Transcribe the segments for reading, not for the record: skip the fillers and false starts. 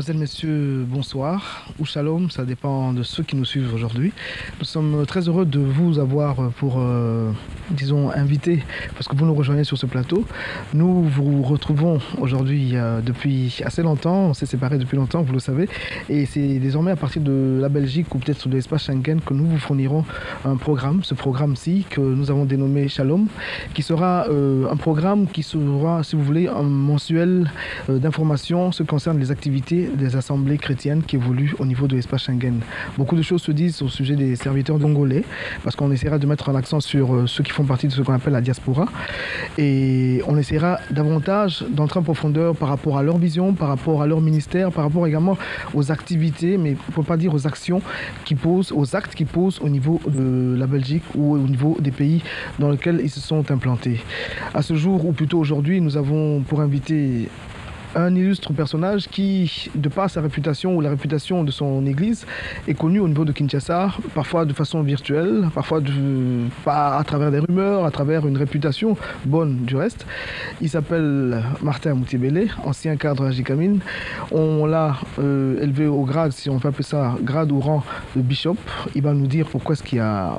Mesdemoiselles, Messieurs, bonsoir, ou shalom, ça dépend de ceux qui nous suivent aujourd'hui. Nous sommes très heureux de vous avoir pour, disons, invité, parce que vous nous rejoignez sur ce plateau. Nous vous retrouvons aujourd'hui depuis assez longtemps, on s'est séparés depuis longtemps, vous le savez, et c'est désormais à partir de la Belgique ou peut-être de l'espace Schengen que nous vous fournirons un programme, ce programme-ci que nous avons dénommé Shalom, qui sera un programme qui sera, si vous voulez, un mensuel d'informations ce qui concerne les activités des assemblées chrétiennes qui évoluent au niveau de l'espace Schengen. Beaucoup de choses se disent au sujet des serviteurs congolais, parce qu'on essaiera de mettre l'accent sur ceux qui font partie de ce qu'on appelle la diaspora, et on essaiera davantage d'entrer en profondeur par rapport à leur vision, par rapport à leur ministère, par rapport également aux activités, mais il ne faut pas dire aux actions qu'ils posent, aux actes qu'ils posent au niveau de la Belgique ou au niveau des pays dans lesquels ils se sont implantés. À ce jour, ou plutôt aujourd'hui, nous avons pour invité un illustre personnage qui, de par sa réputation ou la réputation de son église, est connu au niveau de Kinshasa, parfois de façon virtuelle, parfois pas à travers des rumeurs, à travers une réputation bonne du reste. Il s'appelle Martin Moutiébélé, ancien cadre à Jikamine. On l'a élevé au grade, si on peut appeler ça, grade ou rang de bishop. Il va nous dire pourquoi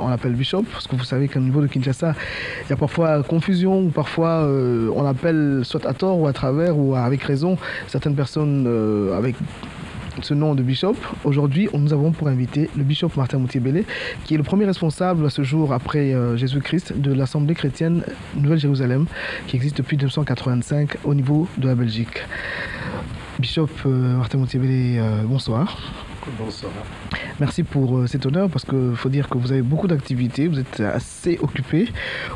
on l'appelle bishop, parce que vous savez qu'au niveau de Kinshasa, il y a parfois confusion, ou parfois on l'appelle soit à tort ou à travers ou avec raison certaines personnes avec ce nom de bishop. Aujourd'hui, nous avons pour inviter le bishop Martin Moutiébélé, qui est le premier responsable à ce jour, après Jésus-Christ, de l'Assemblée chrétienne Nouvelle-Jérusalem, qui existe depuis 1985 au niveau de la Belgique. Bishop Martin Moutiébélé, bonsoir. Bonsoir. Merci pour cet honneur, parce qu'il faut dire que vous avez beaucoup d'activités, vous êtes assez occupé.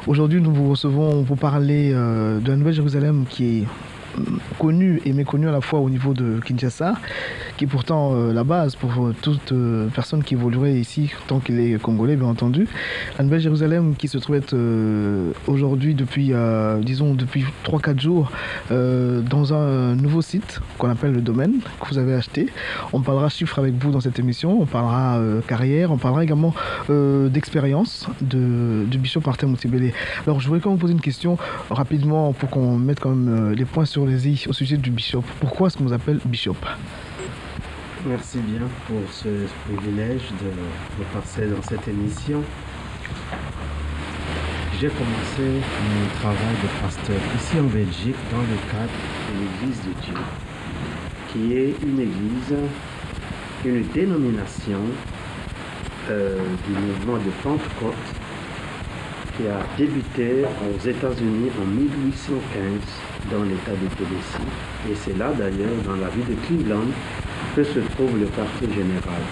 Aujourd'hui, nous vous recevons pour parler de la Nouvelle-Jérusalem, qui est connu et méconnu à la fois au niveau de Kinshasa, qui est pourtant la base pour toute personne qui évoluerait ici, tant qu'il est congolais bien entendu. La Nouvelle-Jérusalem qui se trouve être aujourd'hui depuis, disons, depuis 3-4 jours dans un nouveau site qu'on appelle le domaine, que vous avez acheté. On parlera chiffres avec vous dans cette émission, on parlera carrière, on parlera également d'expérience du bishop Martin Moutiébélé. Alors je voudrais quand même vous poser une question rapidement pour qu'on mette quand même les points sur les i au sujet du bishop. Pourquoi est-ce qu'on vous appelle bishop? Merci bien pour ce privilège de passer dans cette émission. J'ai commencé mon travail de pasteur ici en Belgique dans le cadre de l'Église de Dieu, qui est une église, une dénomination du mouvement de Pentecôte qui a débuté aux États-Unis en 1815 dans l'État de Tennessee. Et c'est là d'ailleurs, dans la ville de Cleveland, que se trouve le quartier général.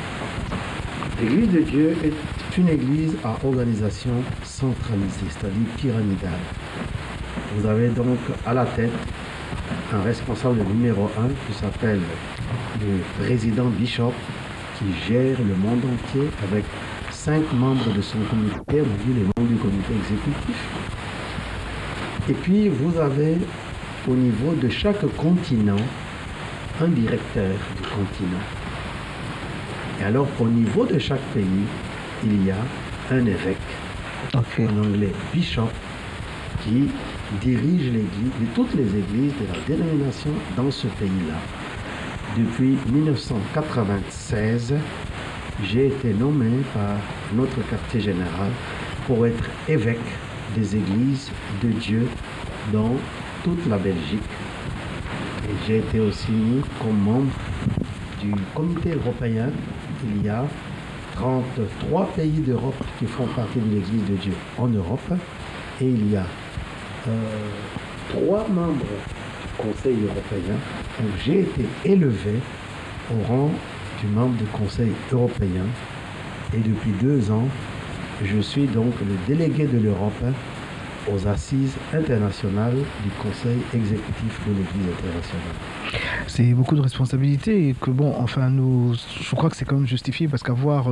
L'Église de Dieu est une église à organisation centralisée, c'est-à-dire pyramidale. Vous avez donc à la tête un responsable numéro 1 qui s'appelle le président bishop, qui gère le monde entier avec 5 membres de son comité, on dit les membres du comité exécutif. Et puis vous avez au niveau de chaque continent un directeur du continent. Et alors au niveau de chaque pays, il y a un évêque, en anglais bishop, qui dirige l'église, toutes les églises de la dénomination dans ce pays-là. Depuis 1996, j'ai été nommé par notre quartier général pour être évêque des églises de Dieu dans toute la Belgique. Et j'ai été aussi mis comme membre du comité européen. Il y a 33 pays d'Europe qui font partie de l'Église de Dieu en Europe. Et il y a 3 membres du Conseil européen. Donc j'ai été élevé au rang du membre du Conseil européen. Et depuis 2 ans, je suis donc le délégué de l'Europe aux assises internationales du Conseil exécutif de l'Église internationale. C'est beaucoup de responsabilités et que bon, enfin je crois que c'est quand même justifié, parce qu'avoir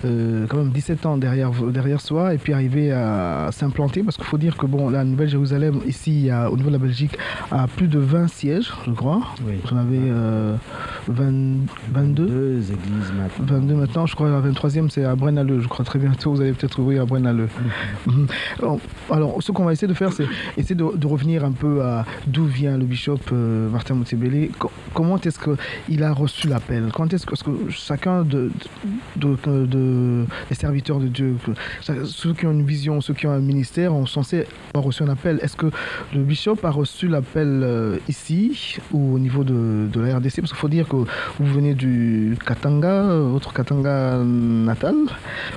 quand même 17 ans derrière soi et puis arriver à s'implanter, parce qu'il faut dire que bon, la Nouvelle-Jérusalem ici au niveau de la Belgique a plus de 20 sièges, je crois. Oui. Vous en avez 22 églises maintenant. 22 maintenant, je crois la 23e c'est à Braine-l'Alleud, je crois très bientôt vous allez peut-être ouvrir à Braine-l'Alleud. Alors ce qu'on va essayer de faire, c'est essayer de revenir un peu à d'où vient le bishop Martin Moutiébélé. comment est-ce qu'il a reçu l'appel? Quand est-ce que chacun des serviteurs de Dieu, ceux qui ont une vision, ceux qui ont un ministère, ont censé avoir reçu un appel? Est-ce que le bishop a reçu l'appel ici ou au niveau de la RDC? Parce qu'il faut dire que vous venez du Katanga, votre Katanga natal.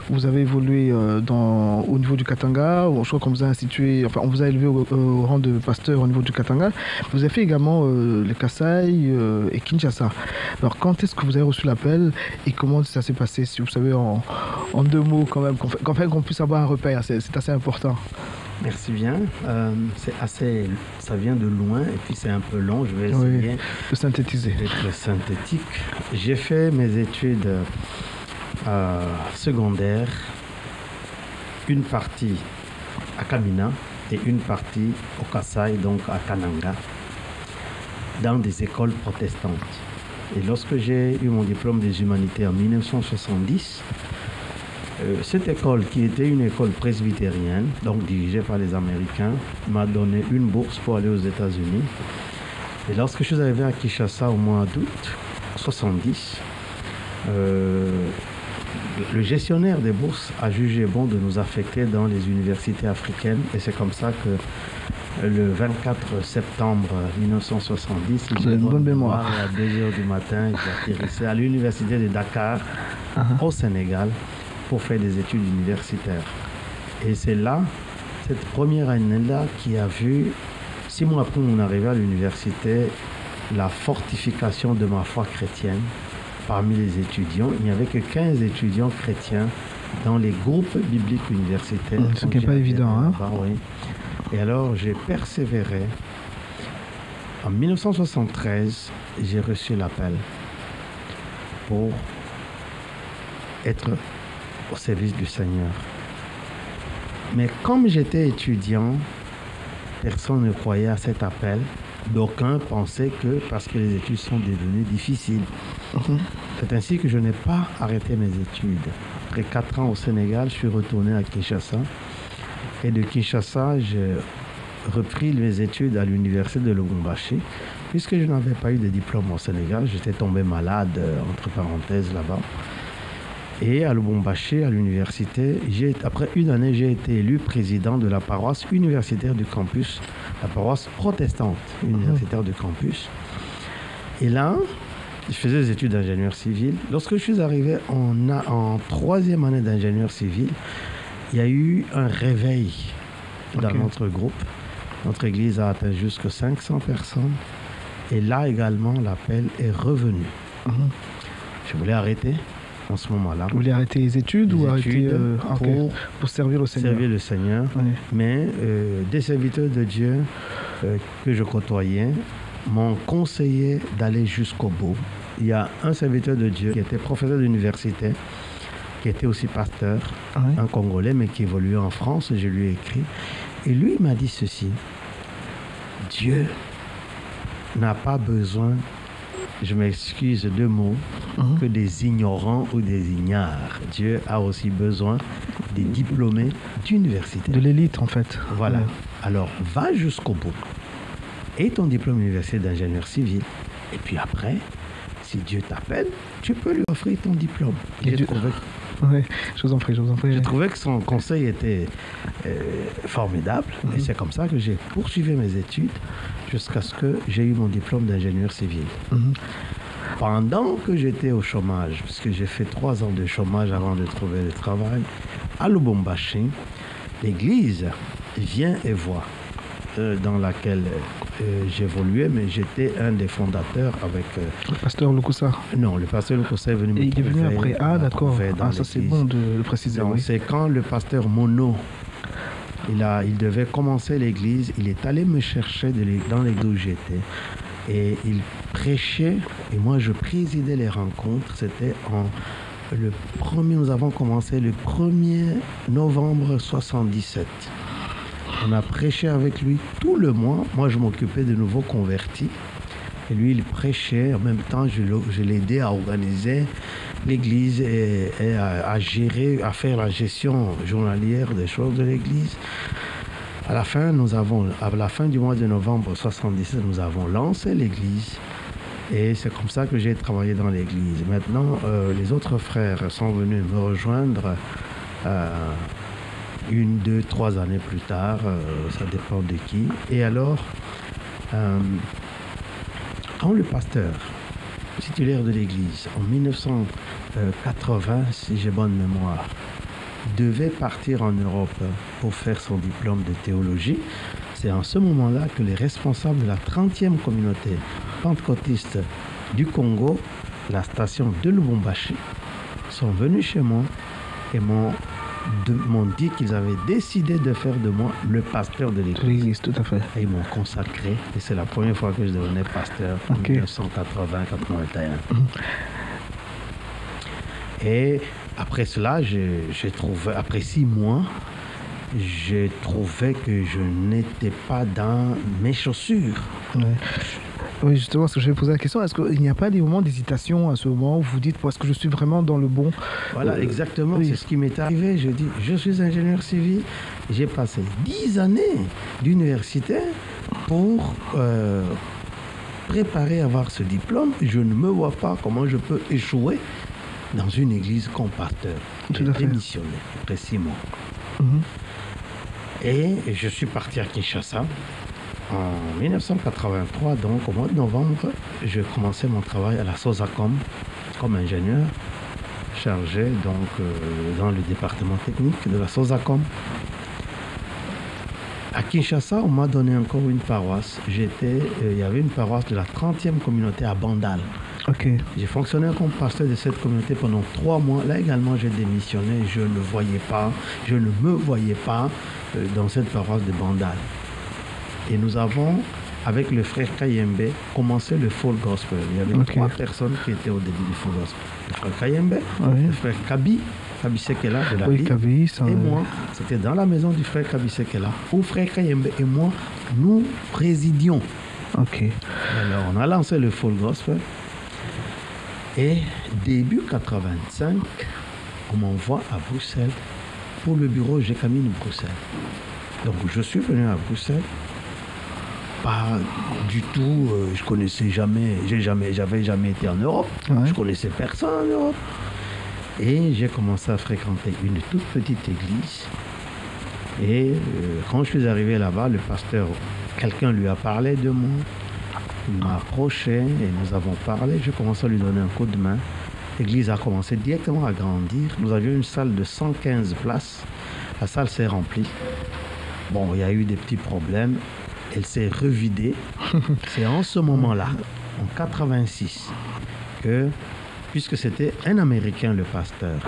Vous avez évolué au niveau du Katanga. Je crois qu'on vous a institué, enfin on vous a élevé au rang de pasteur au niveau du Katanga. Vous avez fait également le Kasaï et Kinshasa. Alors quand est-ce que vous avez reçu l'appel et comment ça s'est passé, si vous savez en 2 mots quand même, qu'on puisse avoir un repère, c'est assez important. Merci bien. Ça vient de loin et puis c'est un peu long. Je vais essayer de synthétiser. D'être synthétique. J'ai fait mes études secondaires, une partie à Kamina et une partie au Kasaï, donc à Kananga, dans des écoles protestantes. Et lorsque j'ai eu mon diplôme des humanités en 1970, cette école, qui était une école presbytérienne, donc dirigée par les Américains, m'a donné une bourse pour aller aux États-Unis. Et lorsque je suis arrivé à Kinshasa au mois d'août 70, le gestionnaire des bourses a jugé bon de nous affecter dans les universités africaines. Et c'est comme ça que le 24 septembre 1970, j'ai une bonne mémoire. À 2h du matin, j'atterrissais à l'université de Dakar, au Sénégal, pour faire des études universitaires. Et c'est là, cette première année-là, qui a vu, 6 mois après mon arrivée à l'université, la fortification de ma foi chrétienne. Parmi les étudiants, il n'y avait que 15 étudiants chrétiens dans les groupes bibliques universitaires. Ce qui n'est pas évident, hein? Oui. Et alors, j'ai persévéré. En 1973, j'ai reçu l'appel pour être au service du Seigneur. Mais comme j'étais étudiant, personne ne croyait à cet appel. D'aucuns pensaient que parce que les études sont devenues difficiles. C'est ainsi que je n'ai pas arrêté mes études. Après 4 ans au Sénégal, je suis retourné à Kinshasa. Et de Kinshasa, j'ai repris mes études à l'université de Lubumbashi. Puisque je n'avais pas eu de diplôme au Sénégal, j'étais tombé malade, entre parenthèses, là-bas. Et à Lubumbashi, à l'université, après une année, j'ai été élu président de la paroisse universitaire du campus, la paroisse protestante universitaire du campus. Et là, je faisais des études d'ingénieur civil. Lorsque je suis arrivé en 3e année d'ingénieur civil, il y a eu un réveil dans notre groupe. Notre église a atteint jusqu'à 500 personnes. Et là également, l'appel est revenu. Je voulais arrêter en ce moment-là. Vous voulez arrêter les études ou arrêter pour servir le Seigneur? Servir le Seigneur. Oui. Mais des serviteurs de Dieu que je côtoyais m'ont conseillé d'aller jusqu'au bout. Il y a un serviteur de Dieu qui était professeur d'université, qui était aussi pasteur, un Congolais, mais qui évoluait en France. Je lui ai écrit. Et lui m'a dit ceci: Dieu n'a pas besoin, je m'excuse 2 mots, que des ignorants ou des ignares. Dieu a aussi besoin des diplômés d'université. De l'élite, en fait. Voilà. Alors, va jusqu'au bout. Et ton diplôme universitaire d'ingénieur civil. Et puis après, si Dieu t'appelle, tu peux lui offrir ton diplôme. Oui, je vous en prie. J'ai trouvé que son conseil était formidable. Et c'est comme ça que j'ai poursuivi mes études jusqu'à ce que j'ai eu mon diplôme d'ingénieur civil. Pendant que j'étais au chômage, puisque j'ai fait 3 ans de chômage avant de trouver le travail, à Lubumbashi, l'église Vient et Voit, dans laquelle j'évoluais, mais j'étais un des fondateurs avec... le pasteur Lukusa? Non, le pasteur Lukusa est venu me trouver. Il est venu après. Ah, d'accord. Ça, c'est bon de le préciser. Donc, c'est quand le pasteur Mono, il devait commencer l'église, il est allé me chercher dans l'église où j'étais. Et il prêchait, et moi je présidais les rencontres. C'était nous avons commencé le 1er novembre 77. On a prêché avec lui tout le mois. Moi, je m'occupais de nouveaux convertis. Et lui, il prêchait. En même temps, je l'aidais à organiser l'église et à gérer, à faire la gestion journalière des choses de l'église. À la fin du mois de novembre 77, nous avons lancé l'église. Et c'est comme ça que j'ai travaillé dans l'église. Maintenant, les autres frères sont venus me rejoindre 1, 2, 3 années plus tard, ça dépend de qui. Et alors, quand le pasteur titulaire de l'église, en 1980, si j'ai bonne mémoire, devait partir en Europe pour faire son diplôme de théologie, c'est en ce moment-là que les responsables de la 30e communauté pentecôtiste du Congo, la station de Lubumbashi, sont venus chez moi et m'ont dit qu'ils avaient décidé de faire de moi le pasteur de l'église. L'église, tout à fait. Et ils m'ont consacré, et c'est la première fois que je devenais pasteur, en 1980-81. Et après cela, j'ai trouvé, après 6 mois, j'ai trouvé que je n'étais pas dans mes chaussures. Ouais. Oui, justement, ce que je vais poser la question, est-ce qu'il n'y a pas des moments d'hésitation à ce moment où vous dites, est-ce que je suis vraiment dans le bon? Voilà, exactement, oui. C'est ce qui m'est arrivé. Je dis, je suis ingénieur civil, j'ai passé 10 années d'université pour préparer à avoir ce diplôme. Je ne me vois pas comment je peux échouer dans une église comme pasteur. J'ai démissionné après 6 mois. Et je suis parti à Kinshasa. En 1983, donc au mois de novembre, je commençais mon travail à la Sosacom comme ingénieur chargé donc dans le département technique de la Sosacom. À Kinshasa, on m'a donné encore une paroisse. Il y avait une paroisse de la 30e communauté à Bandal. Okay. J'ai fonctionné comme pasteur de cette communauté pendant 3 mois. Là également, j'ai démissionné. Je ne me voyais pas dans cette paroisse de Bandal. Et nous avons, avec le frère Kayembe, commencé le Full Gospel. Il y avait 3 personnes qui étaient au début du Full Gospel. Le frère Kayembe, le frère Kabi Sekela de la ville, et moi. C'était dans la maison du frère Kabi Sekela, où frère Kayembe et moi, nous présidions. Alors, on a lancé le Full Gospel. Et début 85, on m'envoie à Bruxelles pour le bureau Gécamine Bruxelles. Donc, je suis venu à Bruxelles. Pas du tout, je connaissais jamais, j'avais jamais été en Europe, je connaissais personne en Europe. Et j'ai commencé à fréquenter une toute petite église. Et quand je suis arrivé là-bas, le pasteur, quelqu'un lui a parlé de moi, il m'a approché et nous avons parlé, j'ai commencé à lui donner un coup de main. L'église a commencé directement à grandir. Nous avions une salle de 115 places, la salle s'est remplie. Bon, il y a eu des petits problèmes. Elle s'est revidée. C'est en ce moment-là, en 86, que, puisque c'était un Américain, le pasteur,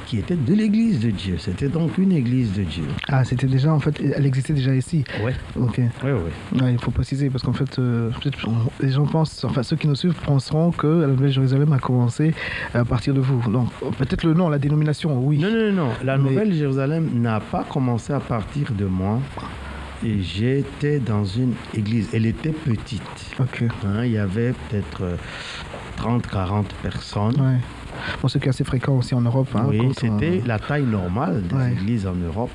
qui était de l'église de Dieu. C'était donc une église de Dieu. Ah, c'était déjà, en fait, elle existait déjà ici. Oui. Ok. Oui. Ouais, il faut préciser, parce qu'en fait, les gens pensent, enfin, ceux qui nous suivent penseront que la Nouvelle Jérusalem a commencé à partir de vous. Non, peut-être le nom, la dénomination, oui. Non. La Nouvelle Jérusalem n'a pas commencé à partir de moi. Et j'étais dans une église, elle était petite. Il y avait peut-être 30-40 personnes. Ouais. Bon, ce qui est assez fréquent aussi en Europe. Oui, c'était la taille normale des églises en Europe.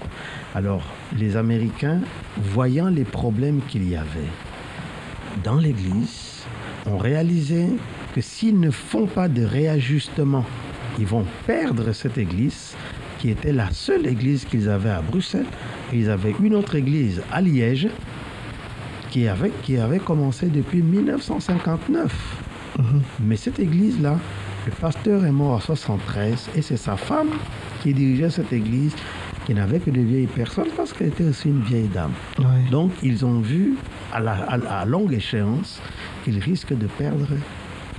Alors, les Américains, voyant les problèmes qu'il y avait dans l'église, ont réalisé que s'ils ne font pas de réajustement, ils vont perdre cette église qui était la seule église qu'ils avaient à Bruxelles. Ils avaient une autre église à Liège qui avait commencé depuis 1959. Mais cette église-là, le pasteur est mort en 73 et c'est sa femme qui dirigeait cette église qui n'avait que de vieilles personnes parce qu'elle était aussi une vieille dame. Donc, ils ont vu à longue échéance qu'ils risquent de perdre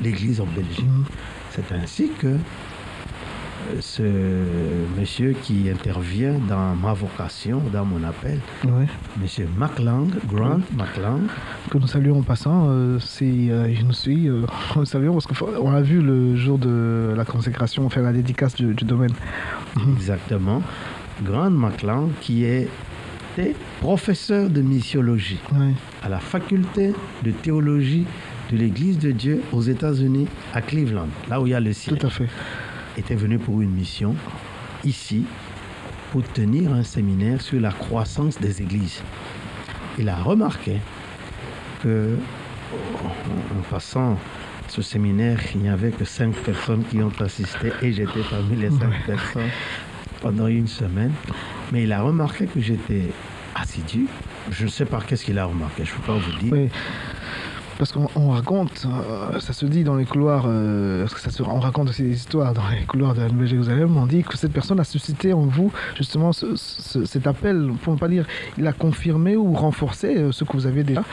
l'église en Belgique. C'est ainsi que ce monsieur qui intervient dans ma vocation, dans mon appel, monsieur McLang, Grant McLang, que nous saluons en passant, il nous suit, nous saluons parce qu'on l'a vu le jour de la consécration, faire la dédicace du domaine. Exactement. Grant McLang qui était professeur de missiologie à la faculté de théologie de l'Église de Dieu aux États-Unis, à Cleveland, là où il y a le siège. Tout à fait. Était venu pour une mission ici pour tenir un séminaire sur la croissance des églises. Il a remarqué que en passant ce séminaire, il n'y avait que 5 personnes qui ont assisté et j'étais parmi les 5 personnes pendant une semaine. Mais il a remarqué que j'étais assidu. Je ne sais pas qu'est-ce qu'il a remarqué, je ne peux pas vous dire. Oui. Parce qu'on raconte, ça se dit dans les couloirs, on raconte aussi des histoires dans les couloirs de la Nouvelle Jérusalem. On dit que cette personne a suscité en vous justement cet appel, pour ne pas dire, il a confirmé ou renforcé ce que vous avez déjà,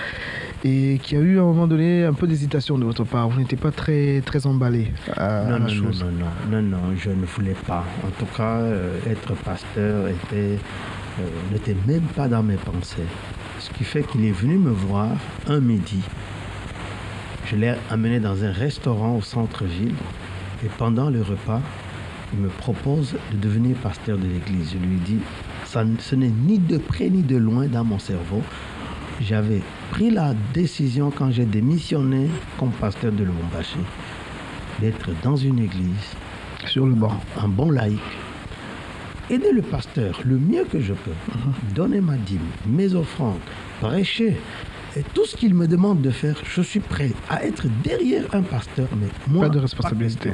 et qu'il y a eu à un moment donné un peu d'hésitation de votre part. Vous n'étiez pas très emballé à la chose. Non, je ne voulais pas. En tout cas, être pasteur n'était même pas dans mes pensées. Ce qui fait qu'il est venu me voir un midi. Je l'ai amené dans un restaurant au centre-ville et pendant le repas, il me propose de devenir pasteur de l'église. Je lui dis, ce n'est ni de près ni de loin dans mon cerveau. J'avais pris la décision quand j'ai démissionné comme pasteur de Lubumbashi d'être dans une église, sur le banc, un bon laïc, aider le pasteur le mieux que je peux, donner ma dîme, mes offrandes, prêcher. Et tout ce qu'il me demande de faire, je suis prêt à être derrière un pasteur, mais moi... Pas de responsabilité.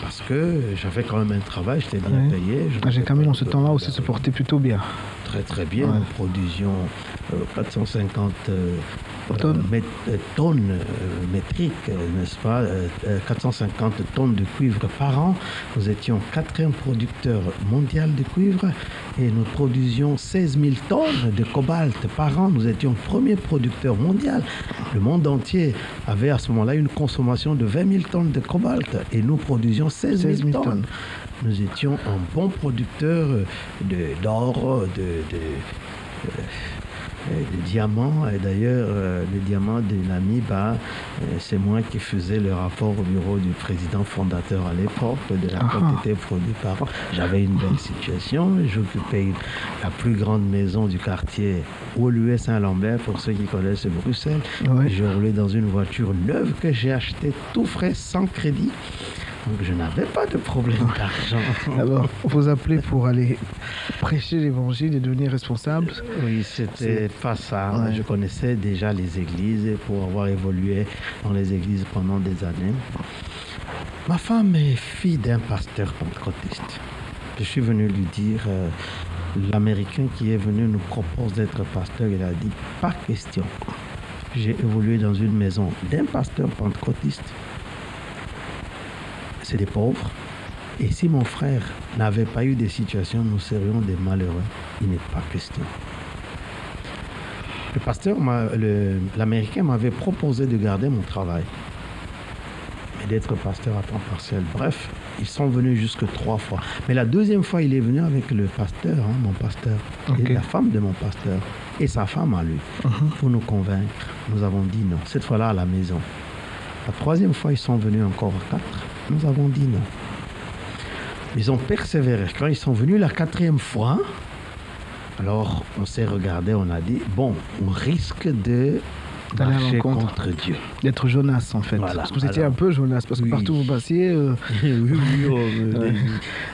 Parce que j'avais quand même un travail, j'étais bien payé. J'ai quand même dans ce temps-là aussi se portait plutôt bien. Très bien, nous produisions 450 tonnes métriques, n'est-ce pas, 450 tonnes de cuivre par an. Nous étions 4e producteur mondial de cuivre et nous produisions 16 000 tonnes de cobalt par an. Nous étions premier producteur mondial. Le monde entier avait à ce moment-là une consommation de 20 000 tonnes de cobalt et nous produisions 16 000 tonnes. Nous étions un bon producteur d'or, de diamants. Et d'ailleurs, le diamant de Namibia, c'est moi qui faisais le rapport au bureau du président fondateur à l'époque de la quantité produite par an. J'avais une belle situation. J'occupais la plus grande maison du quartier Woluwe Saint-Lambert, pour ceux qui connaissent Bruxelles. Ouais. Je roulais dans une voiture neuve que j'ai achetée tout frais, sans crédit. Donc je n'avais pas de problème d'argent. Alors, vous appelez pour aller prêcher l'évangile et devenir responsable? Oui, c'était pas ça. Ouais. Je connaissais déjà les églises pour avoir évolué dans les églises pendant des années. Ma femme est fille d'un pasteur pentecôtiste. Je suis venu lui dire, l'Américain qui est venu nous propose d'être pasteur, il a dit, pas question. J'ai évolué dans une maison d'un pasteur pentecôtiste. C'est des pauvres. Et si mon frère n'avait pas eu des situations, nous serions des malheureux. Il n'est pas question. Le pasteur, l'Américain m'avait proposé de garder mon travail et d'être pasteur à temps partiel. Bref, ils sont venus jusque 3 fois. Mais la 2e fois, il est venu avec le pasteur, mon pasteur, et la femme de mon pasteur, et sa femme à lui, pour nous convaincre. Nous avons dit non. Cette fois-là, à la maison. La 3e fois, ils sont venus encore à 4. Nous avons dit non. Ils ont persévéré. Quand ils sont venus la 4e fois, alors on s'est regardé, on a dit, bon, on risque de marcher contre Dieu. D'être Jonas, en fait. Voilà, parce que vous étiez un peu Jonas, parce que partout où vous passiez...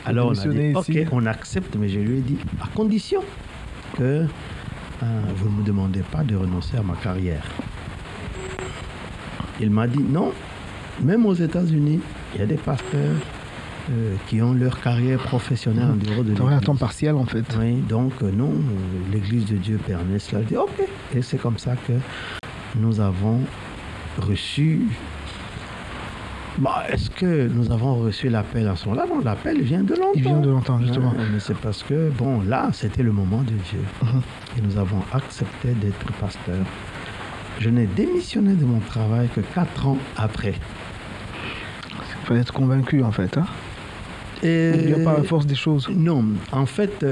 Alors on a dit, ok, on accepte, mais je lui ai dit, à condition que vous ne me demandez pas de renoncer à ma carrière. Il m'a dit, non, même aux États-Unis, il y a des pasteurs qui ont leur carrière professionnelle en dehors de l'église. À temps partiel, en fait. Oui, donc non, l'église de Dieu permet cela. Je dis, ok. Et c'est comme ça que nous avons reçu... est-ce que nous avons reçu l'appel à ce moment-là? Non, l'appel vient de longtemps. Il vient de longtemps, justement. Mais c'est parce que, bon, là, c'était le moment de Dieu. Et nous avons accepté d'être pasteurs. Je n'ai démissionné de mon travail que 4 ans après. Il fallait être convaincu, en fait. Il n'y a pas la force des choses. Non. En fait,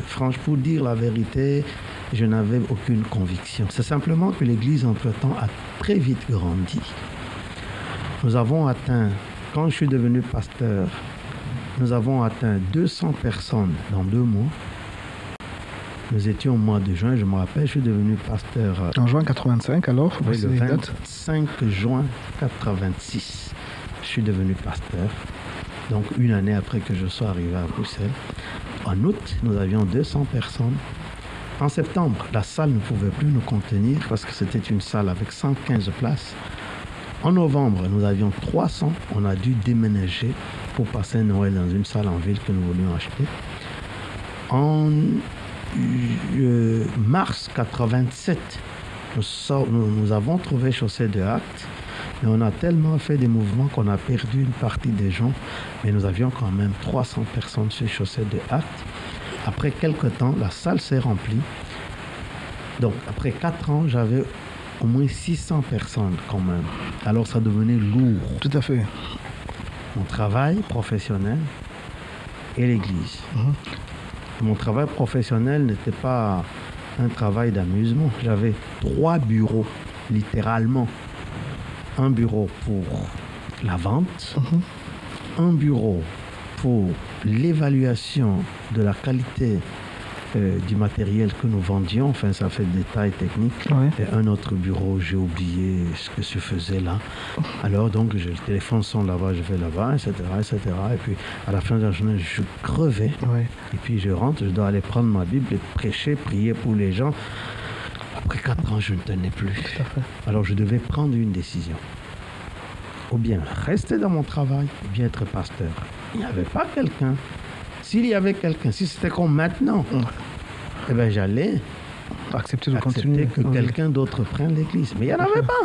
franchement, pour dire la vérité, je n'avais aucune conviction. C'est simplement que l'Église, entre-temps, a très vite grandi. Nous avons atteint, quand je suis devenu pasteur, nous avons atteint 200 personnes dans 2 mois. Nous étions au mois de juin, je me rappelle, je suis devenu pasteur... En juin 85, alors? Oui, le 25 juin 86, je suis devenu pasteur. Donc, une année après que je sois arrivé à Bruxelles. En août, nous avions 200 personnes. En septembre, la salle ne pouvait plus nous contenir parce que c'était une salle avec 115 places. En novembre, nous avions 300. On a dû déménager pour passer Noël dans une salle en ville que nous voulions acheter. En mars 87, nous avons trouvé Chaussée de Actes. Et on a tellement fait des mouvements qu'on a perdu une partie des gens. Mais nous avions quand même 300 personnes sur Chaussée de Actes. Après quelques temps, la salle s'est remplie. Donc, après 4 ans, j'avais au moins 600 personnes quand même. Alors, ça devenait lourd. Tout à fait. Mon travail professionnel et l'église. Mon travail professionnel n'était pas un travail d'amusement. J'avais 3 bureaux, littéralement. Un bureau pour la vente, un bureau pour l'évaluation de la qualité du matériel que nous vendions, enfin ça fait des détails techniques, et un autre bureau, j'ai oublié ce que je faisais là. Alors donc le téléphone sonne là-bas, je vais là-bas, etc., etc. Et puis à la fin de la journée, je crevais. Et puis je rentre, je dois aller prendre ma Bible et prêcher, prier pour les gens. Après 4 ans, je ne tenais plus. Alors je devais prendre une décision. Ou bien rester dans mon travail, ou bien être pasteur. Il n'y avait pas quelqu'un. S'il y avait quelqu'un, si c'était comme maintenant, eh bien j'allais accepter de continuer. Que quelqu'un d'autre prenne l'église. Mais il n'y en avait pas.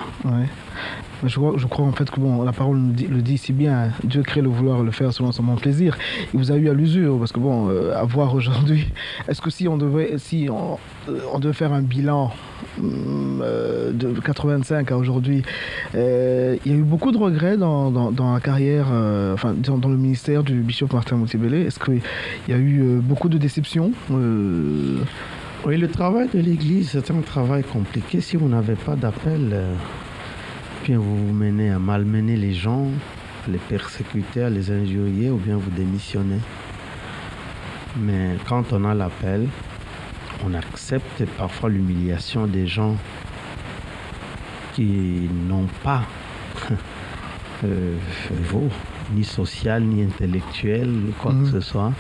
Je crois en fait que bon, la parole le dit si bien, Dieu crée le vouloir le faire selon son bon plaisir. Il vous a eu à l'usure, parce que bon, à voir aujourd'hui, est-ce que si on devait faire un bilan de 85 à aujourd'hui, il y a eu beaucoup de regrets dans la carrière, dans le ministère du bishop Martin Moutébélé. Est-ce qu'il y a eu beaucoup de déceptions Oui, le travail de l'église, c'est un travail compliqué. Si vous n'avez pas d'appel, bien vous vous menez à malmener les gens, à les persécuter, à les injurier, ou bien vous démissionnez. Mais quand on a l'appel, on accepte parfois l'humiliation des gens qui n'ont pas niveau, ni social, ni intellectuel, quoi que ce soit.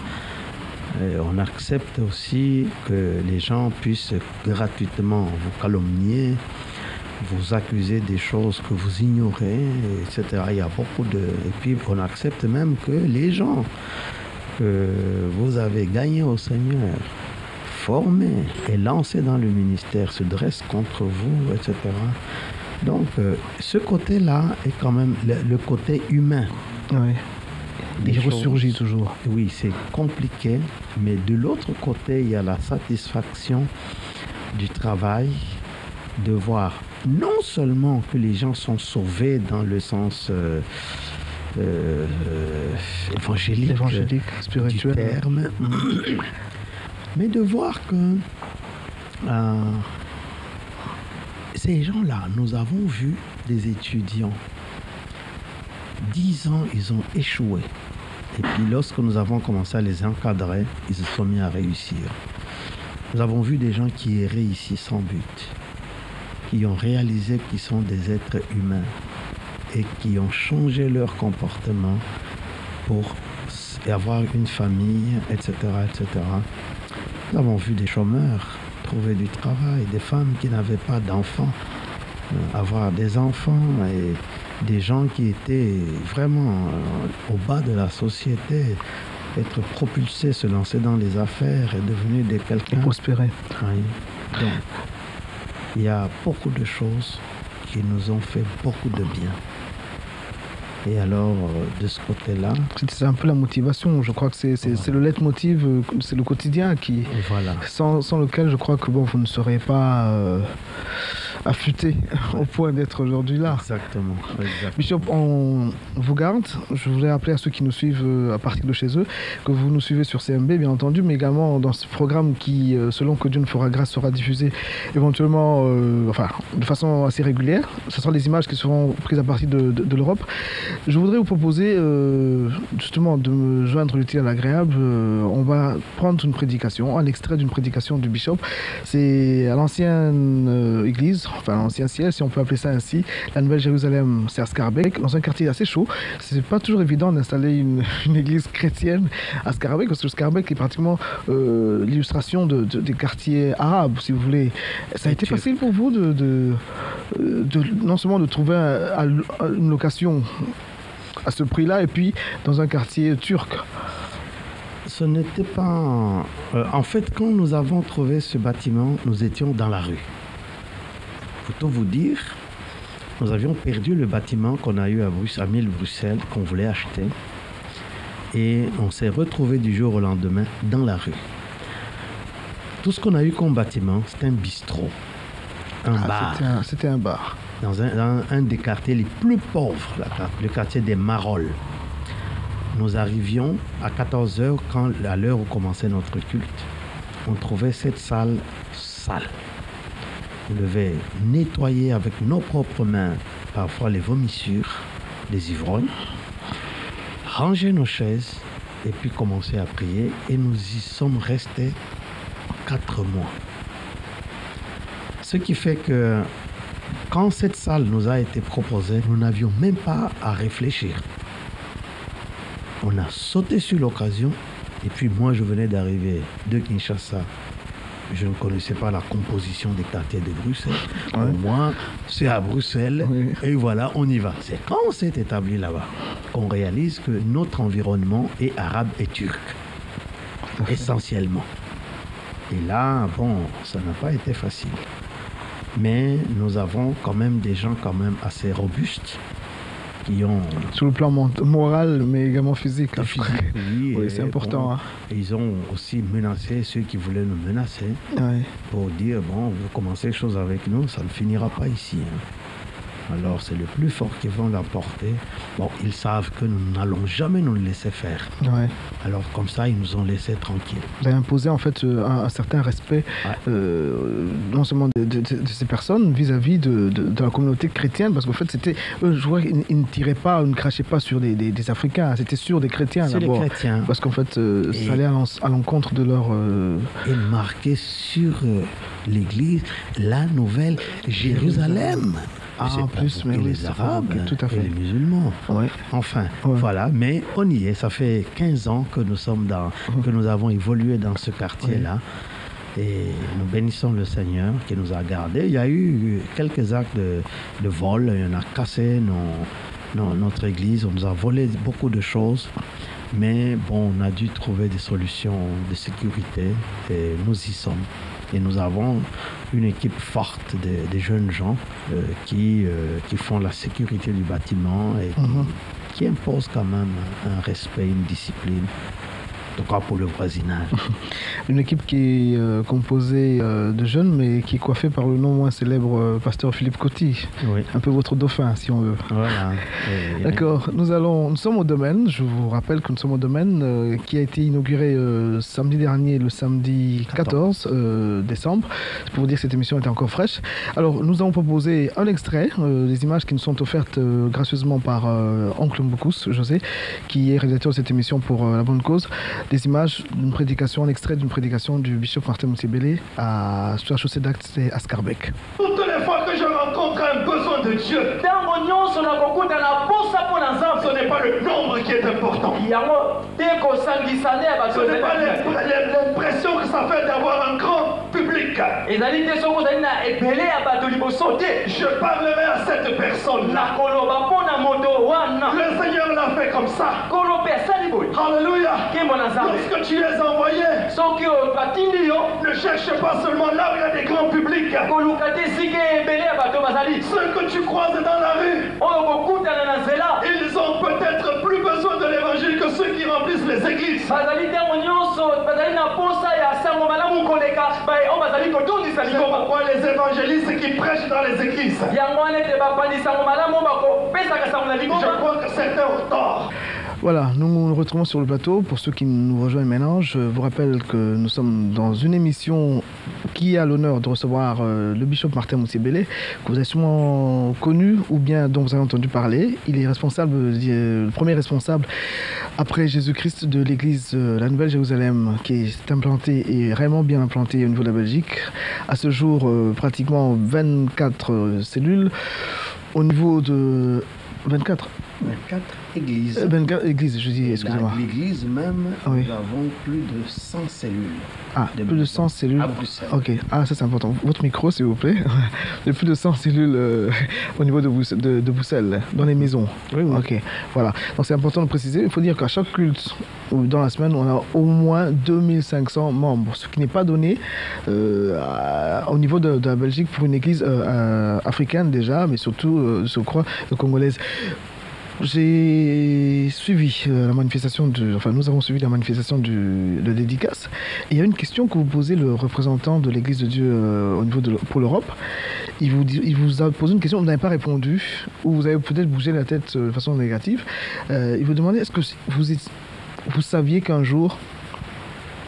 Et on accepte aussi que les gens puissent gratuitement vous calomnier, vous accuser des choses que vous ignorez, etc. Il y a beaucoup de... Et puis on accepte même que les gens que vous avez gagnés au Seigneur, formés et lancés dans le ministère se dressent contre vous, etc. Donc ce côté-là est quand même le côté humain. Il ressurgit toujours. Oui, c'est compliqué, mais de l'autre côté, il y a la satisfaction du travail, de voir non seulement que les gens sont sauvés dans le sens évangélique spirituel du terme, mais de voir que ces gens-là, nous avons vu des étudiants, 10 ans, ils ont échoué. Et puis lorsque nous avons commencé à les encadrer, ils se sont mis à réussir. Nous avons vu des gens qui erraient ici sans but, qui ont réalisé qu'ils sont des êtres humains et qui ont changé leur comportement pour avoir une famille, etc., etc. Nous avons vu des chômeurs trouver du travail, des femmes qui n'avaient pas d'enfants, avoir des enfants, et des gens qui étaient vraiment au bas de la société, être propulsés, se lancer dans les affaires et devenir des quelqu'un. Prospérer. Oui. Donc, il y a beaucoup de choses qui nous ont fait beaucoup de bien. Et alors, de ce côté-là... C'est un peu la motivation. Je crois que c'est le leitmotiv, c'est le quotidien qui... Voilà. Sans lequel, je crois que bon, vous ne serez pas affûté au point d'être aujourd'hui là. Exactement. Bishop, on vous garde. Je voulais rappeler à ceux qui nous suivent à partir de chez eux que vous nous suivez sur CMB, bien entendu, mais également dans ce programme qui, selon que Dieu nous fera grâce, sera diffusé éventuellement, de façon assez régulière. Ce sera des images qui seront prises à partir de l'Europe. Je voudrais vous proposer justement de me joindre l'utile à l'agréable. On va prendre une prédication, un extrait d'une prédication du Bishop. C'est à l'ancienne église, enfin l'ancien ciel, si on peut appeler ça ainsi. La Nouvelle-Jérusalem, c'est à Scarbeck, dans un quartier assez chaud. C'est pas toujours évident d'installer une église chrétienne à Scarbeck, parce que Scarbeck est pratiquement l'illustration des quartiers arabes, si vous voulez. Ça a été facile pour vous non seulement de trouver une location à ce prix-là, et puis dans un quartier turc? Ce n'était pas... en fait, quand nous avons trouvé ce bâtiment, nous étions dans la rue. Pour tout vous dire, nous avions perdu le bâtiment qu'on a eu à Bruxelles, qu'on voulait acheter. Et on s'est retrouvé du jour au lendemain dans la rue. Tout ce qu'on a eu comme bâtiment, c'était un bistrot, un bar. C'était un bar. Dans un des quartiers les plus pauvres, le quartier des Marolles. Nous arrivions à 14h, à l'heure où commençait notre culte. On trouvait cette salle sale. On devait nettoyer avec nos propres mains, parfois les vomissures, les ivrognes, ranger nos chaises et puis commencer à prier. Et nous y sommes restés 4 mois. Ce qui fait que quand cette salle nous a été proposée, nous n'avions même pas à réfléchir. On a sauté sur l'occasion. Et puis moi, je venais d'arriver de Kinshasa. Je ne connaissais pas la composition des quartiers de Bruxelles. Ouais. Moi, c'est à Bruxelles. Oui. Et voilà, on y va. C'est quand on s'est établi là-bas qu'on réalise que notre environnement est arabe et turc. Essentiellement. Et là, bon, ça n'a pas été facile. Mais nous avons quand même des gens assez robustes qui ont... Sur le plan moral, mais également physique. Oui, c'est important. Bon, ils ont aussi menacé ceux qui voulaient nous menacer pour dire, bon, vous commencez les choses avec nous, ça ne finira pas ici. Alors c'est le plus fort qui vont l'emporter. Bon, ils savent que nous n'allons jamais nous le laisser faire. Ouais. Alors comme ça, ils nous ont laissé tranquilles. Vous avez imposé en fait un certain respect, non seulement de ces personnes vis-à-vis de la communauté chrétienne, parce qu'en fait c'était, je vois qu'ils ne tiraient pas, ne crachaient pas sur des Africains, c'était sur des chrétiens d'abord. Des chrétiens. Parce qu'en fait, ça allait à l'encontre de leur... Et marqué sur l'église, la Nouvelle Jérusalem. En plus, mais les Arabes tout à fait. Et les musulmans. Ouais. Enfin, voilà. Mais on y est. Ça fait 15 ans que nous sommes que nous avons évolué dans ce quartier-là. Et nous bénissons le Seigneur qui nous a gardés. Il y a eu quelques actes de vol. On a cassé notre église. On nous a volé beaucoup de choses. Mais bon, on a dû trouver des solutions de sécurité. Et nous y sommes. Et nous avons une équipe forte de jeunes gens qui font la sécurité du bâtiment et qui imposent quand même un respect, une discipline. En tout cas pour le voisinage. Une équipe qui est composée de jeunes, mais qui est coiffée par le non moins célèbre pasteur Philippe Coty. Oui. Un peu votre dauphin, si on veut. Voilà. D'accord. Nous sommes au domaine. Je vous rappelle que nous sommes au domaine qui a été inauguré samedi dernier, le samedi 14 décembre. C'est pour vous dire que cette émission était encore fraîche. Alors, nous avons proposé un extrait, des images qui nous sont offertes gracieusement par Oncle Mbokous, José, qui est réalisateur de cette émission pour la bonne cause. Des images d'une prédication, un extrait d'une prédication du bishop Martin Moussébélé sur la chaussée d'Accès à Scarbeck. Toutes les fois que je rencontre un besoin de Dieu, ce n'est pas le nombre qui est important. Ce n'est pas l'impression que ça fait d'avoir un grand public. Je parlerai à cette personne-là. Le Seigneur l'a fait comme ça. Alléluia. Lorsque tu es envoyé, ne cherche pas seulement là où il y a des grands publics. Ceux que tu croises dans la rue, ils ont peut-être plus besoin de l'évangile que ceux qui remplissent les églises. C'est pourquoi les évangélistes qui prêchent dans les églises, je crois que certains ont tort. Voilà, nous nous retrouvons sur le plateau. Pour ceux qui nous rejoignent maintenant, je vous rappelle que nous sommes dans une émission qui a l'honneur de recevoir le bishop Martin Moussébélé, que vous avez sûrement connu ou bien dont vous avez entendu parler. Il est responsable, le premier responsable après Jésus-Christ de l'église La Nouvelle Jérusalem, qui est implantée et vraiment bien implantée au niveau de la Belgique. À ce jour, pratiquement 24 cellules au niveau de 24 églises. 24 églises, je dis, excusez-moi. L'église même, Oui. nous avons plus de 100 cellules. Ah, plus de 100 cellules. À Bruxelles. Ok, ah, ça c'est important. Votre micro, s'il vous plaît. Il y a plus de 100 cellules au niveau de Bruxelles, dans les maisons. Oui, oui. Ok, voilà. Donc c'est important de préciser. Il faut dire qu'à chaque culte, dans la semaine, on a au moins 2500 membres, ce qui n'est pas donné au niveau de la Belgique pour une église africaine déjà, mais surtout, je crois, congolaise. J'ai suivi la manifestation nous avons suivi la manifestation de dédicace. Et il y a une question que vous posez le représentant de l'Église de Dieu au niveau pour l'Europe. Il vous a posé une question, vous n'avez pas répondu, ou vous avez peut-être bougé la tête de façon négative. Il vous demandait, est-ce que vous saviez qu'un jour,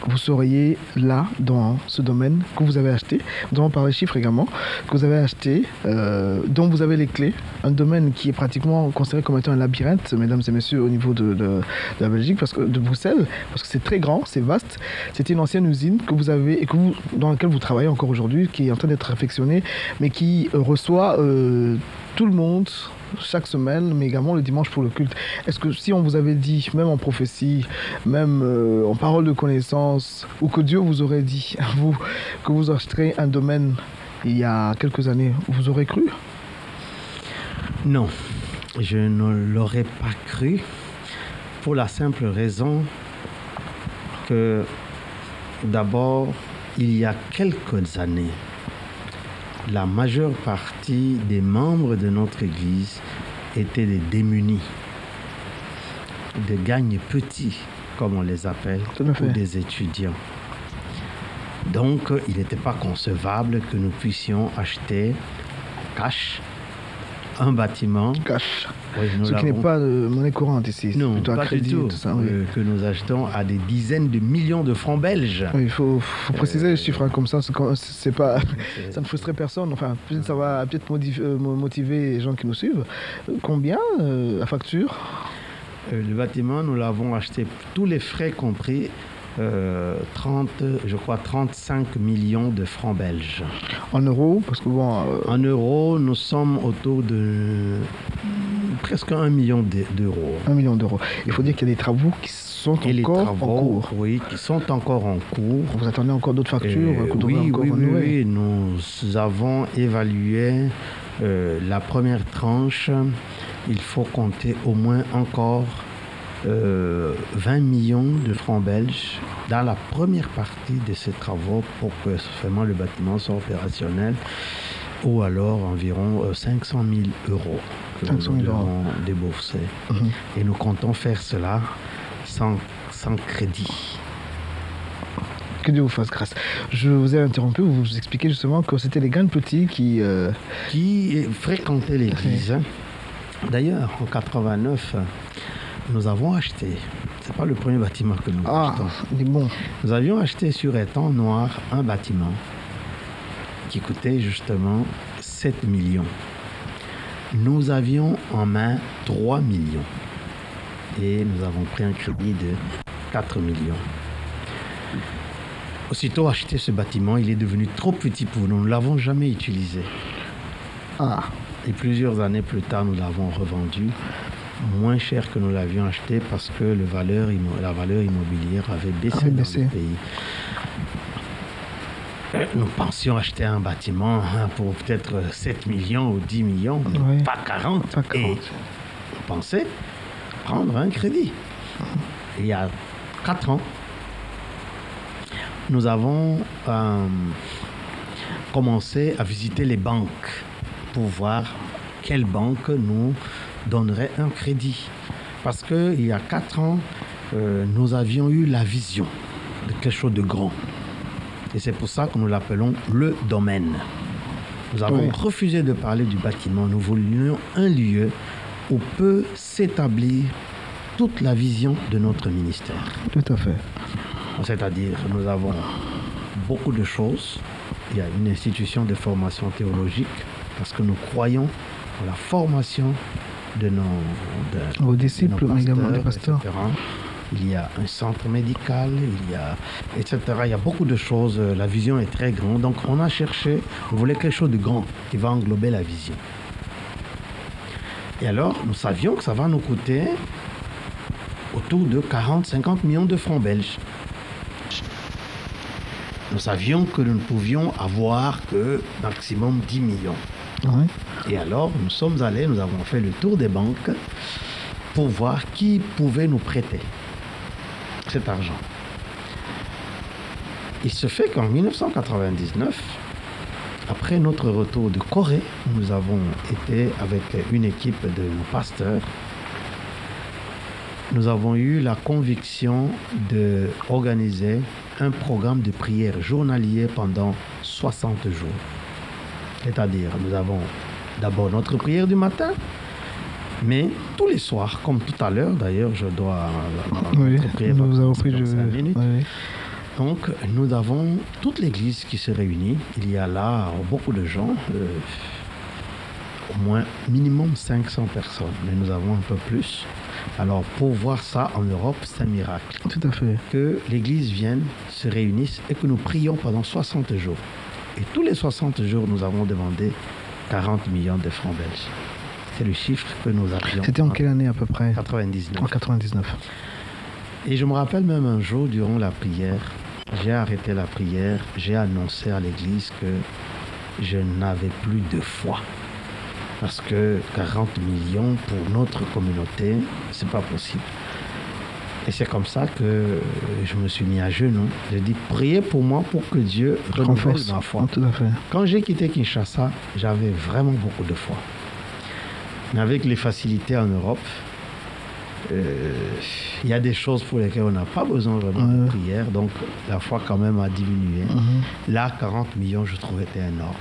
vous seriez là dans ce domaine que vous avez acheté. Nous allons parler chiffres également, que vous avez acheté, dont vous avez les clés. Un domaine qui est pratiquement considéré comme étant un labyrinthe, mesdames et messieurs, au niveau de la Belgique, de Bruxelles, parce que c'est très grand, c'est vaste. C'était une ancienne usine que vous avez et dans laquelle vous travaillez encore aujourd'hui, qui est en train d'être réfectionnée, mais qui reçoit tout le monde chaque semaine, mais également le dimanche pour le culte. Est-ce que si on vous avait dit, même en prophétie, même en parole de connaissance, ou que Dieu vous aurait dit à vous que vous acheterez un domaine il y a quelques années, vous aurez cru? Non, je ne l'aurais pas cru pour la simple raison que d'abord, il y a quelques années, la majeure partie des membres de notre Église étaient des démunis, des gagnes petits, comme on les appelle, ou des étudiants. Donc, il n'était pas concevable que nous puissions acheter cash un bâtiment. Cash. Oui, ce qui n'est pas de monnaie courante ici. Non, pas crédit, du tout. Ça, oui. Que nous achetons à des dizaines de millions de francs belges. Oui, il faut préciser les chiffres, hein, comme ça, c'est pas, ça ne frustrerait personne. Enfin, peut-être ça va peut-être motiver les gens qui nous suivent. Combien la facture? Le bâtiment, nous l'avons acheté, tous les frais compris, 35 millions de francs belges. En euros, parce que bon... En euros, nous sommes autour de presque 1 million d'euros. 1 million d'euros. Il faut dire qu'il y a des travaux qui sont encore en cours. Oui, qui sont encore en cours. Vous attendez encore d'autres factures oui, nous avons évalué la première tranche. Il faut compter au moins encore 20 millions de francs belges dans la première partie de ces travaux pour que vraiment le bâtiment soit opérationnel, ou alors environ 500 000 euros que nous devons débourser. Et nous comptons faire cela sans crédit. Que Dieu vous fasse grâce. Je vous ai interrompu, vous vous expliquez justement que c'était les gagnes petits qui fréquentaient l'église. D'ailleurs, en 89, nous avons acheté, c'est pas le premier bâtiment que nous achetons. Bon. Nous avions acheté sur étang noir un bâtiment qui coûtait justement 7 millions. Nous avions en main 3 millions et nous avons pris un crédit de 4 millions. Aussitôt acheté ce bâtiment, il est devenu trop petit pour nous. Nous ne l'avons jamais utilisé. Et plusieurs années plus tard, nous l'avons revendu moins cher que nous l'avions acheté parce que la valeur immobilière avait baissé dans le pays. Nous pensions acheter un bâtiment pour peut-être 7 millions ou 10 millions, mais pas 40. Et on pensait prendre un crédit. Il y a 4 ans, nous avons commencé à visiter les banques pour voir quelle banque nous donnerait un crédit. Parce qu'il y a 4 ans, nous avions eu la vision de quelque chose de grand. Et c'est pour ça que nous l'appelons le domaine. Nous avons refusé de parler du bâtiment. Nous voulions un lieu où peut s'établir toute la vision de notre ministère. Tout à fait. C'est-à-dire, nous avons beaucoup de choses il y a une institution de formation théologique parce que nous croyons en la formation de vos disciples, de nos mais également pasteurs, des pasteurs. etc. Il y a un centre médical, il y a, etc. Il y a beaucoup de choses. La vision est très grande. Donc, on a cherché, on voulait quelque chose de grand qui va englober la vision. Et alors, nous savions que ça va nous coûter autour de 40-50 millions de francs belges. Nous savions que nous ne pouvions avoir que maximum 10 millions. Oui. Et alors, nous sommes allés, nous avons fait le tour des banques pour voir qui pouvait nous prêter cet argent. Il se fait qu'en 1999, après notre retour de Corée, nous avons été avec une équipe de nos pasteurs. Nous avons eu la conviction d'organiser un programme de prière journalier pendant 60 jours. C'est-à-dire, nous avons d'abord notre prière du matin, mais tous les soirs, comme tout à l'heure, d'ailleurs, je dois... Oui, nous avons pris 5 minutes. Oui. Donc, nous avons toute l'église qui se réunit. Il y a là beaucoup de gens, au moins minimum 500 personnes, mais nous avons un peu plus. Alors, pour voir ça en Europe, c'est un miracle. Tout à fait. Que l'église vienne, se réunisse et que nous prions pendant 60 jours. Et tous les 60 jours, nous avons demandé 40 millions de francs belges. C'est le chiffre que nous avions. C'était en quelle année à peu près? 99. En 99. Et je me rappelle même un jour, durant la prière, j'ai arrêté la prière, j'ai annoncé à l'église que je n'avais plus de foi. Parce que 40 millions pour notre communauté, c'est pas possible. Et c'est comme ça que je me suis mis à genoux. J'ai dit, priez pour moi pour que Dieu renouvelle ma foi. Tout à fait. Quand j'ai quitté Kinshasa, j'avais vraiment beaucoup de foi. Mais avec les facilités en Europe, il y a des choses pour lesquelles on n'a pas besoin vraiment de prière. Donc la foi quand même a diminué. Là, 40 millions, je trouvais c'était énorme.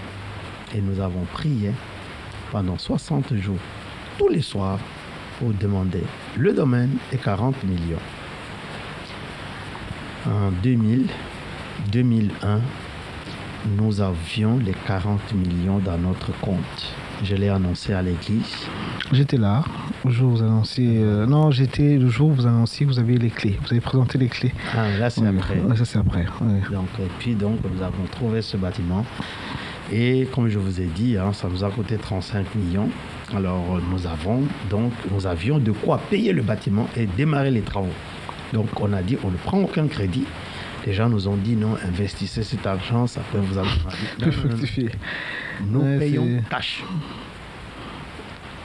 Et nous avons prié pendant 60 jours, tous les soirs, pour demander le domaine et 40 millions. En 2001, nous avions les 40 millions dans notre compte. Je l'ai annoncé à l'église. J'étais là, le jour où vous annonciez... non, j'étais le jour où vous annonciez que vous aviez les clés. Vous avez présenté les clés. Ah, là, c'est après. Ça, c'est après. Oui. Donc, et puis, donc, nous avons trouvé ce bâtiment. Et comme je vous ai dit, hein, ça nous a coûté 35 millions. Alors, nous avions de quoi payer le bâtiment et démarrer les travaux. Donc, on a dit, on ne prend aucun crédit. Les gens nous ont dit, non, investissez cet argent, ça peut vous avoir... Nous payons cash.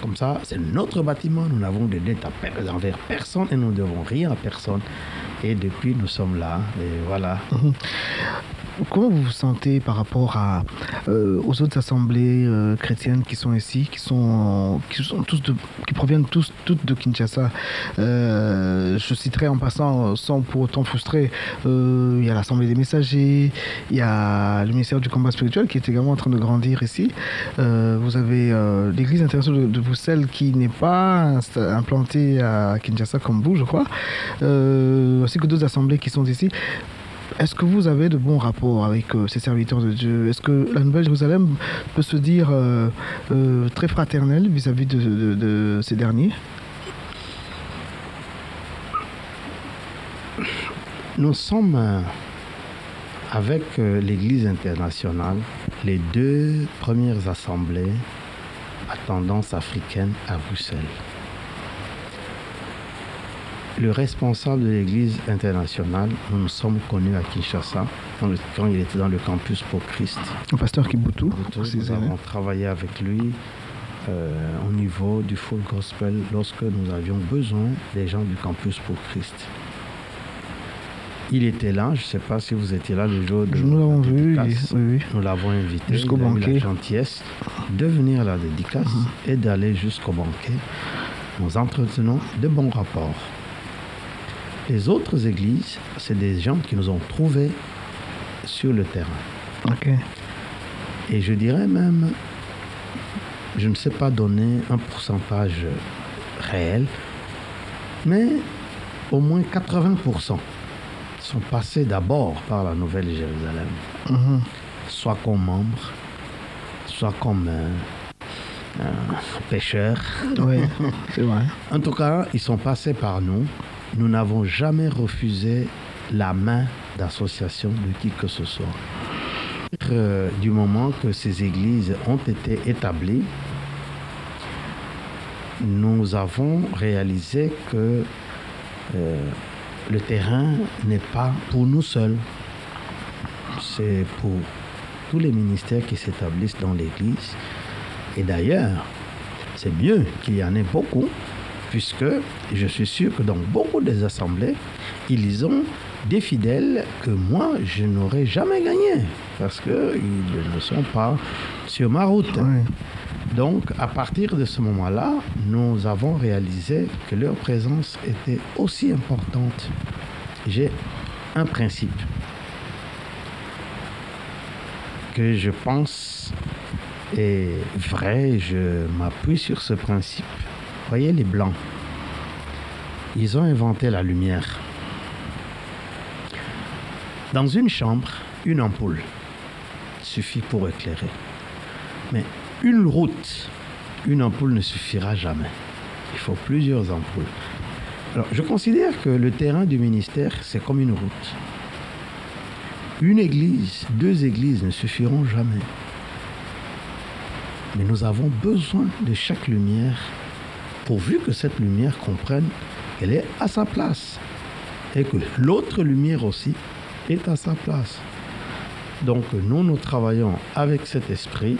Comme ça, c'est notre bâtiment, nous n'avons de dette envers personne et nous ne devons rien à personne. Et depuis, nous sommes là, et voilà. Comment vous vous sentez par rapport aux autres assemblées chrétiennes qui sont ici, qui proviennent toutes de Kinshasa? Je citerai en passant, sans pour autant frustrer, il y a l'Assemblée des messagers, il y a le ministère du combat spirituel qui est également en train de grandir ici. Vous avez l'Église internationale de Bruxelles qui n'est pas implantée à Kinshasa comme vous, je crois, ainsi que d'autres assemblées qui sont ici. Est-ce que vous avez de bons rapports avec ces serviteurs de Dieu? Est-ce que la Nouvelle-Jérusalem peut se dire très fraternelle vis-à-vis de ces derniers? Nous sommes avec l'Église internationale les 2 premières assemblées à tendance africaine à Bruxelles. Le responsable de l'Église internationale, nous sommes connus à Kinshasa quand il était dans le campus pour Christ. Le pasteur Kiboutou. Nous avons travaillé avec lui au niveau du full gospel lorsque nous avions besoin des gens du campus pour Christ. Il était là, je ne sais pas si vous étiez là le jour de nous l'avons vu, oui. Nous l'avons invité, jusqu'au banquet. Il a eu la gentillesse de venir à la dédicace et d'aller jusqu'au banquet. Nous entretenons de bons rapports. Les autres églises, c'est des gens qui nous ont trouvés sur le terrain. Okay. Et je dirais même, je ne sais pas donner un pourcentage réel, mais au moins 80% sont passés d'abord par la Nouvelle-Jérusalem. soit comme membre, soit comme pêcheur. Oui, c'est vrai. En tout cas, ils sont passés par nous. Nous n'avons jamais refusé la main d'association de qui que ce soit. Du moment que ces églises ont été établies, nous avons réalisé que le terrain n'est pas pour nous seuls. C'est pour tous les ministères qui s'établissent dans l'Église. Et d'ailleurs, c'est mieux qu'il y en ait beaucoup, puisque je suis sûr que dans beaucoup des assemblées, ils ont des fidèles que moi, je n'aurais jamais gagnés, parce qu'ils ne sont pas sur ma route. Oui. Donc, à partir de ce moment-là, nous avons réalisé que leur présence était aussi importante. J'ai un principe que je pense est vrai, je m'appuie sur ce principe. Voyez les Blancs, ils ont inventé la lumière. Dans une chambre, une ampoule suffit pour éclairer. Mais une route, une ampoule ne suffira jamais. Il faut plusieurs ampoules. Alors, je considère que le terrain du ministère, c'est comme une route. Une église, 2 églises ne suffiront jamais. Mais nous avons besoin de chaque lumière, pourvu que cette lumière comprenne qu'elle est à sa place. Et que l'autre lumière aussi est à sa place. Donc, nous travaillons avec cet esprit.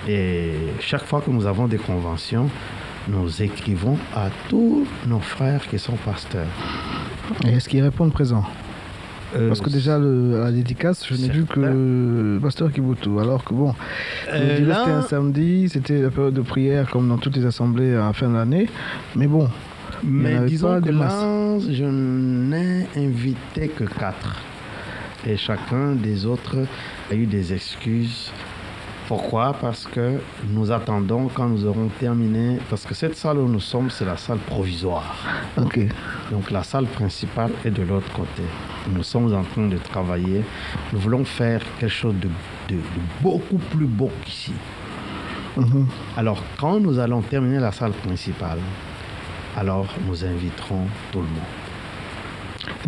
Et chaque fois que nous avons des conventions, nous écrivons à tous nos frères qui sont pasteurs. Et est-ce qu'ils répondent présent? Parce que déjà, à la dédicace, je n'ai vu que le pasteur Kibutu. Alors que bon, c'était un samedi, c'était la période de prière comme dans toutes les assemblées à la fin de l'année. Mais bon, mais disons que là, je n'ai invité que 4. Et chacun des autres a eu des excuses. Pourquoi? Parce que nous attendons quand nous aurons terminé, parce que cette salle où nous sommes, c'est la salle provisoire. Ok. Donc la salle principale est de l'autre côté. Nous sommes en train de travailler. Nous voulons faire quelque chose de beaucoup plus beau qu'ici. Alors quand nous allons terminer la salle principale, alors nous inviterons tout le monde.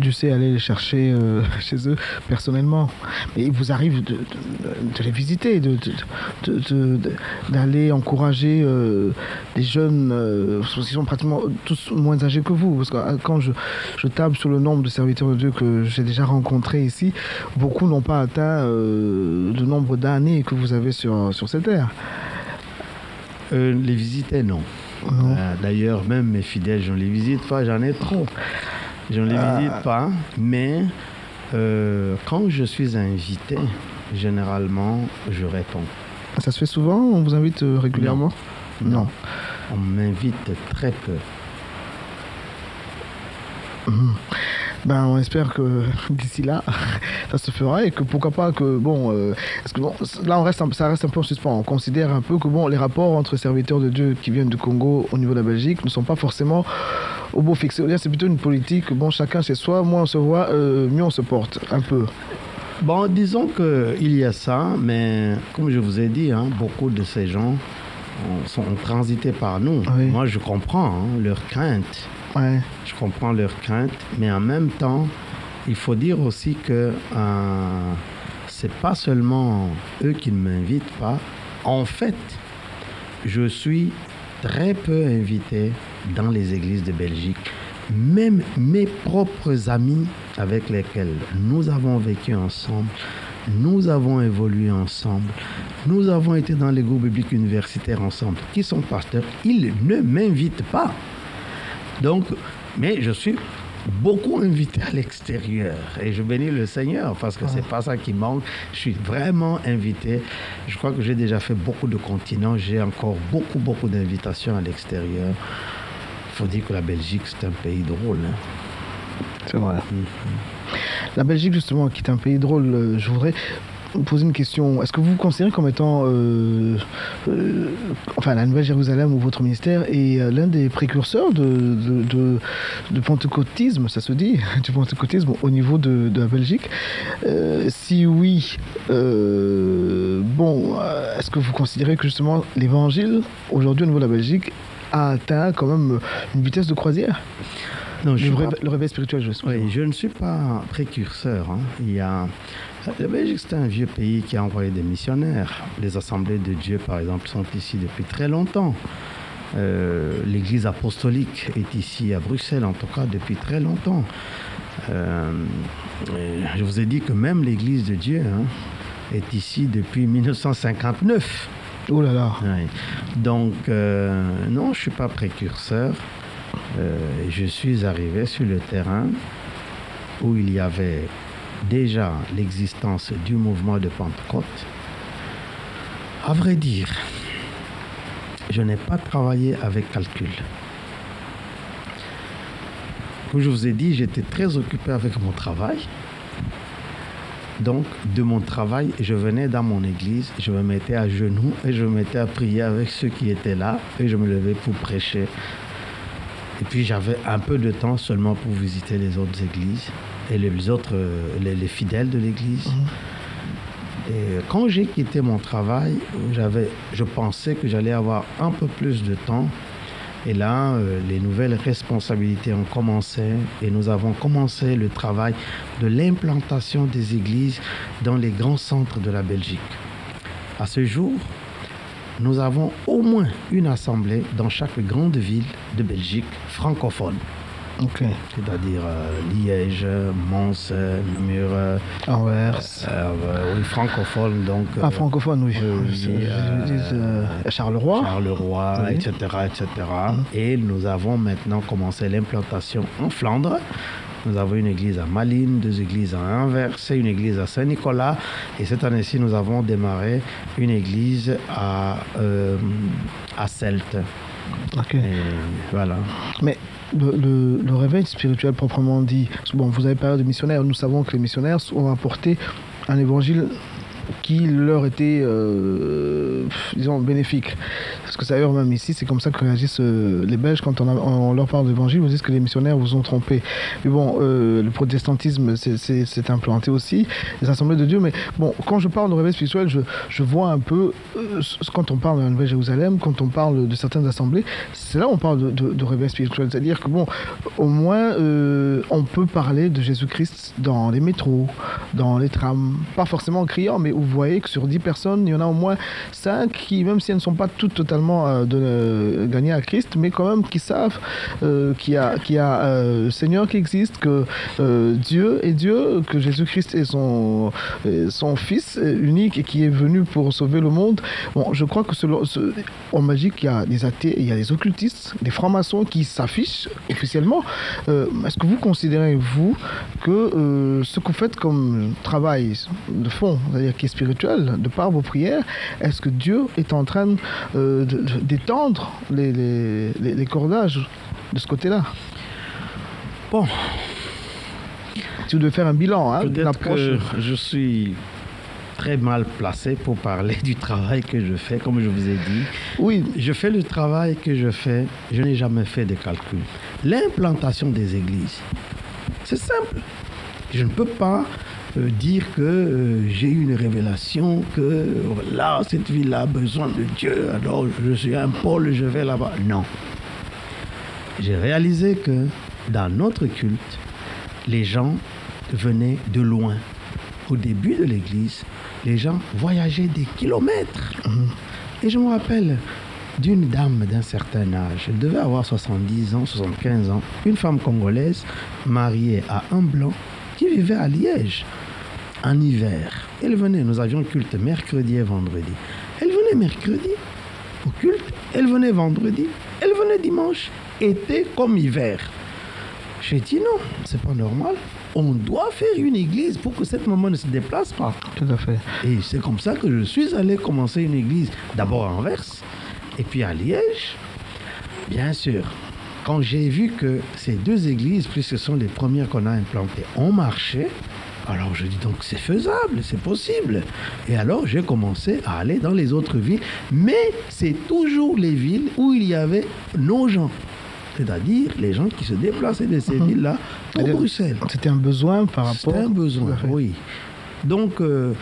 Je sais aller les chercher chez eux personnellement. Mais il vous arrive de les visiter, d'aller encourager des jeunes qui sont pratiquement tous moins âgés que vous. Parce que quand je table sur le nombre de serviteurs de Dieu que j'ai déjà rencontrés ici, beaucoup n'ont pas atteint le nombre d'années que vous avez sur cette terre. Les visiter, non. D'ailleurs, même mes fidèles, je ne les visite pas, j'en ai trop. Je ne les visite pas, mais quand je suis invité, généralement, je réponds. Ça se fait souvent? On vous invite régulièrement? Non. On m'invite très peu. Ben, on espère que d'ici là, ça se fera et que pourquoi pas que parce que là ça reste un peu en suspens. On considère un peu que les rapports entre serviteurs de Dieu qui viennent du Congo au niveau de la Belgique ne sont pas forcément au beau fixé. C'est plutôt une politique. Chacun chez soi, moins on se voit, mieux on se porte un peu. Bon, disons qu'il y a ça, mais comme je vous ai dit, beaucoup de ces gens ont transité par nous. Oui. Moi, je comprends leur crainte. Ouais. Je comprends leurs craintes, mais en même temps, il faut dire aussi que c'est pas seulement eux qui ne m'invitent pas. En fait, je suis très peu invité dans les églises de Belgique. Même mes propres amis avec lesquels nous avons vécu ensemble, nous avons évolué ensemble, nous avons été dans les groupes bibliques universitaires ensemble, qui sont pasteurs, ils ne m'invitent pas. Donc, mais je suis beaucoup invité à l'extérieur et je bénis le Seigneur parce que c'est pas ça qui manque. Je suis vraiment invité. Je crois que j'ai déjà fait beaucoup de continents. J'ai encore beaucoup d'invitations à l'extérieur. Il faut dire que la Belgique, c'est un pays drôle. C'est vrai. La Belgique, justement, qui est un pays drôle, je voudrais vous poser une question. Est-ce que vous vous considérez comme étant, enfin, la Nouvelle-Jérusalem ou votre ministère est l'un des précurseurs de pentecôtisme, ça se dit, du pentecôtisme au niveau de la Belgique? Si oui, est-ce que vous considérez que justement l'évangile, aujourd'hui au niveau de la Belgique, a atteint quand même une vitesse de croisière? Non, le réveil spirituel, je ne suis pas précurseur. Hein. La Belgique, c'est un vieux pays qui a envoyé des missionnaires. Les assemblées de Dieu, par exemple, sont ici depuis très longtemps. L'église apostolique est ici à Bruxelles, en tout cas, depuis très longtemps. Je vous ai dit que même l'église de Dieu est ici depuis 1959. Oh là là. Oui. Donc, non, je ne suis pas précurseur. Je suis arrivé sur le terrain où il y avait déjà l'existence du mouvement de Pentecôte. À vrai dire, je n'ai pas travaillé avec calcul. Comme je vous ai dit, j'étais très occupé avec mon travail. Donc, de mon travail, je venais dans mon église, je me mettais à genoux et je me mettais à prier avec ceux qui étaient là et je me levais pour prêcher. Et puis j'avais un peu de temps seulement pour visiter les autres églises et les fidèles de l'église. Et quand j'ai quitté mon travail, je pensais que j'allais avoir un peu plus de temps. Et là, les nouvelles responsabilités ont commencé et nous avons commencé le travail de l'implantation des églises dans les grands centres de la Belgique. À ce jour, nous avons au moins une assemblée dans chaque grande ville de Belgique francophone. Okay. C'est-à-dire Liège, Mons, Namur, Anvers. Oui, francophone. Donc, francophone, oui. Charleroi. Charleroi, oui. etc. Et nous avons maintenant commencé l'implantation en Flandre. Nous avons une église à Malines, 2 églises à Anvers, une église à Saint-Nicolas. Et cette année-ci, nous avons démarré une église à Celte. Ok. Et voilà. Mais le réveil spirituel proprement dit, bon, vous avez parlé de missionnaires. Nous savons que les missionnaires ont apporté un évangile qui leur était, disons, bénéfique. Parce que d'ailleurs, même ici, c'est comme ça que réagissent les Belges quand on leur parle d'évangile. Vous dites que les missionnaires vous ont trompé. Mais bon, le protestantisme s'est implanté aussi, les assemblées de Dieu. Mais bon, quand je parle de réveil spirituel, je vois un peu, quand on parle de la Nouvelle-Jérusalem, quand on parle de certaines assemblées, c'est là où on parle de réveil spirituel. C'est-à-dire que, bon, au moins, on peut parler de Jésus-Christ dans les métros, dans les trams, pas forcément en criant, mais vous voyez que sur 10 personnes, il y en a au moins 5 qui, même si elles ne sont pas toutes totalement gagnées à Christ, mais quand même qui savent qu'il y a le Seigneur qui existe, que Dieu est Dieu, que Jésus-Christ est son Fils unique et qui est venu pour sauver le monde. Bon, je crois que en magique, il y a des athées, il y a des occultistes, des francs-maçons qui s'affichent officiellement. Est-ce que vous considérez, vous, que ce que vous faites comme travail de fond, c'est-à-dire qui est spirituel, de par vos prières, est-ce que Dieu est en train d'étendre les cordages de ce côté-là? Bon. Si vous devez faire un bilan, peut-être que je suis très mal placé pour parler du travail que je fais, comme je vous ai dit. Oui. Je fais le travail que je fais, je n'ai jamais fait de calcul. L'implantation des églises, c'est simple. Je ne peux pas dire que j'ai eu une révélation, que là, cette ville a besoin de Dieu, alors je suis un Paul, je vais là-bas. Non. J'ai réalisé que dans notre culte, les gens venaient de loin. Au début de l'église, les gens voyageaient des kilomètres. Et je me rappelle d'une dame d'un certain âge, elle devait avoir 70 ans, 75 ans, une femme congolaise mariée à un blanc qui vivait à Liège en hiver. Elle venait, nous avions culte mercredi et vendredi. Elle venait mercredi au culte, elle venait vendredi, elle venait dimanche, été comme hiver. J'ai dit non, c'est pas normal. On doit faire une église pour que cette maman ne se déplace pas. Tout à fait. Et c'est comme ça que je suis allé commencer une église, d'abord à Anvers, et puis à Liège. Bien sûr, quand j'ai vu que ces 2 églises, puisque ce sont les premières qu'on a implantées, ont marché, Alors je dis donc c'est faisable, c'est possible. Et alors j'ai commencé à aller dans les autres villes, mais c'est toujours les villes où il y avait nos gens. C'est-à-dire les gens qui se déplaçaient de ces villes-là pour Bruxelles. C'était un besoin par rapport... C'était un besoin, oui. Donc, vous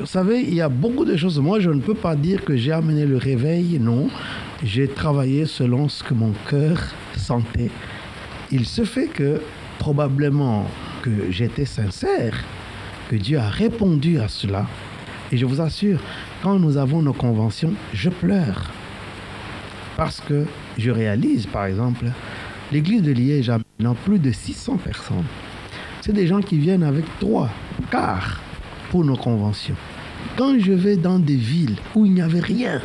savez, il y a beaucoup de choses. Moi, je ne peux pas dire que j'ai amené le réveil, non. J'ai travaillé selon ce que mon cœur sentait. Il se fait que, probablement, que j'étais sincère, que Dieu a répondu à cela. Et je vous assure, quand nous avons nos conventions, je pleure. Parce que je réalise, par exemple, l'église de Liège a maintenant plus de 600 personnes. C'est des gens qui viennent avec 3 quarts pour nos conventions. Quand je vais dans des villes où il n'y avait rien,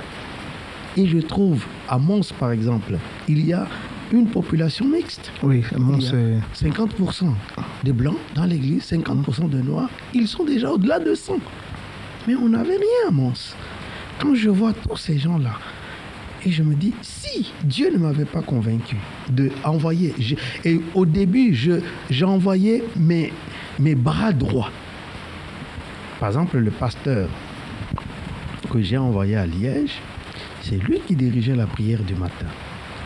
et je trouve, à Mons par exemple, il y a une population mixte. Oui, Mons, c'est 50% de blancs dans l'église, 50% de noirs. Ils sont déjà au-delà de 100. Mais on n'avait rien à Mons. Quand je vois tous ces gens-là, et je me dis, si Dieu ne m'avait pas convaincu d'envoyer, et au début, j'ai envoyé mes bras droits. Par exemple, le pasteur que j'ai envoyé à Liège, c'est lui qui dirigeait la prière du matin.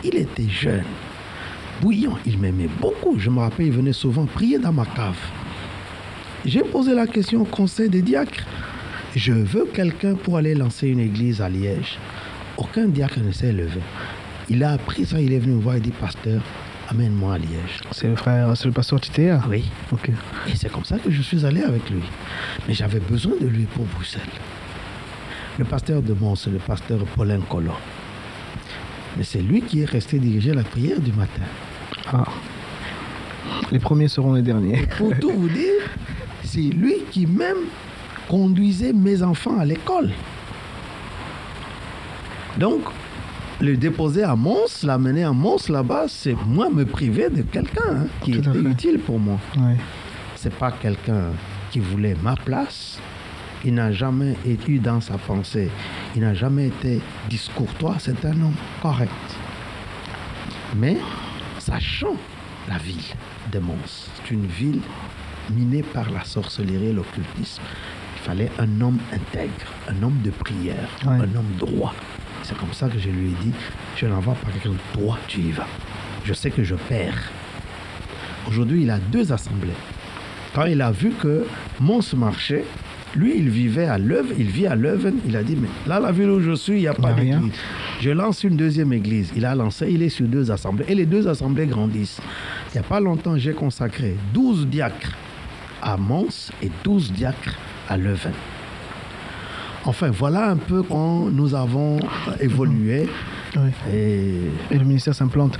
Il était jeune, bouillant, il m'aimait beaucoup. Je me rappelle, il venait souvent prier dans ma cave. J'ai posé la question au conseil des diacres. Je veux quelqu'un pour aller lancer une église à Liège. Aucun diacre ne s'est levé. Il a appris ça, il est venu me voir et dit, pasteur, amène-moi à Liège. C'est le pasteur Titea? Oui. Ok. Et c'est comme ça que je suis allé avec lui. Mais j'avais besoin de lui pour Bruxelles. Le pasteur de Mons, c'est le pasteur Paulin Collot. Mais c'est lui qui est resté diriger la prière du matin. Ah. Les premiers seront les derniers. Pour tout vous dire, c'est lui qui même conduisait mes enfants à l'école. Donc, le déposer à Mons, l'amener à Mons là-bas, c'est moi me priver de quelqu'un qui était utile pour moi. Oui. C'est pas quelqu'un qui voulait ma place. Il n'a jamais été dans sa pensée. Il n'a jamais été discourtois. C'est un homme correct. Mais, sachant la ville de Mons, c'est une ville minée par la sorcellerie et l'occultisme. Il fallait un homme intègre, un homme de prière, un homme droit. C'est comme ça que je lui ai dit, je n'envoie pas quelqu'un de droit, tu y vas. Je sais que je perds. Aujourd'hui, il a 2 assemblées. Quand il a vu que Mons marchait, lui, il vivait à Leuven, il vit à Leuven. Il a dit, mais là, la ville où je suis, il n'y a pas d'église. Je lance une 2e église. Il a lancé, il est sur 2 assemblées. Et les 2 assemblées grandissent. Il n'y a pas longtemps, j'ai consacré 12 diacres à Mons et 12 diacres à Leuven. Enfin, voilà un peu quand nous avons évolué. Oui. Et le ministère s'implante.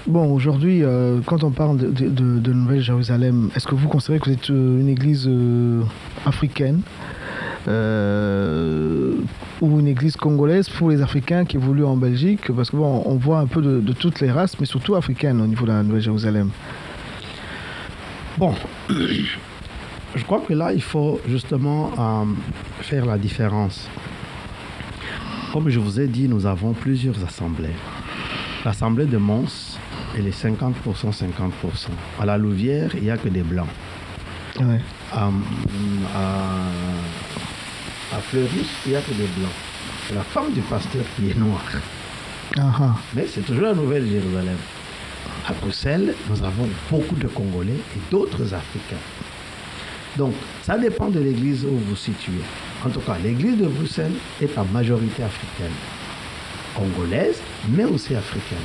Bon, aujourd'hui, quand on parle de Nouvelle-Jérusalem, est-ce que vous considérez que vous êtes une église africaine ou une église congolaise pour les Africains qui évoluent en Belgique? Parce que bon, on voit un peu de toutes les races, mais surtout africaines au niveau de la Nouvelle-Jérusalem. Bon, je crois que là, il faut justement faire la différence. Comme je vous ai dit, nous avons plusieurs assemblées. L'assemblée de Mons, elle est 50%, 50%. À la Louvière, il n'y a que des blancs. Ouais. À Fleurus, il n'y a que des blancs. C'est la femme du pasteur qui est noire. Aha. Mais c'est toujours la Nouvelle-Jérusalem. À Bruxelles, nous avons beaucoup de Congolais et d'autres Africains. Donc, ça dépend de l'église où vous vous situez. En tout cas, l'église de Bruxelles est en majorité africaine, congolaise, mais aussi africaine.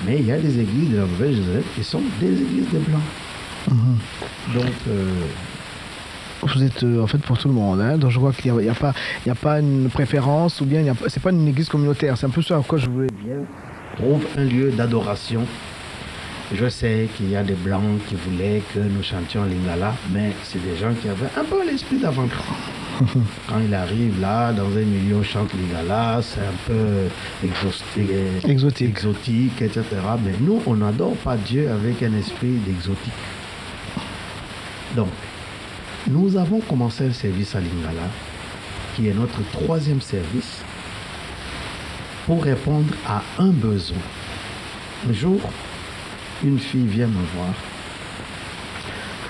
Mais il y a des églises de la Nouvelle-Jérusalem qui sont des églises de blancs. Donc, vous êtes en fait pour tout le monde, hein? Donc je vois qu'il n'y a pas une préférence ou bien c'est pas une église communautaire. C'est un peu ça à quoi je voulais bien. Trouve un lieu d'adoration. Je sais qu'il y a des blancs qui voulaient que nous chantions Lingala, mais c'est des gens qui avaient un peu l'esprit d'avant-garde. Quand il arrive là, dans un milieu où chante Lingala, c'est un peu exotique, etc. Mais nous, on n'adore pas Dieu avec un esprit d'exotique. Donc, nous avons commencé un service à Lingala, qui est notre 3e service, pour répondre à un besoin. Un jour, une fille vient me voir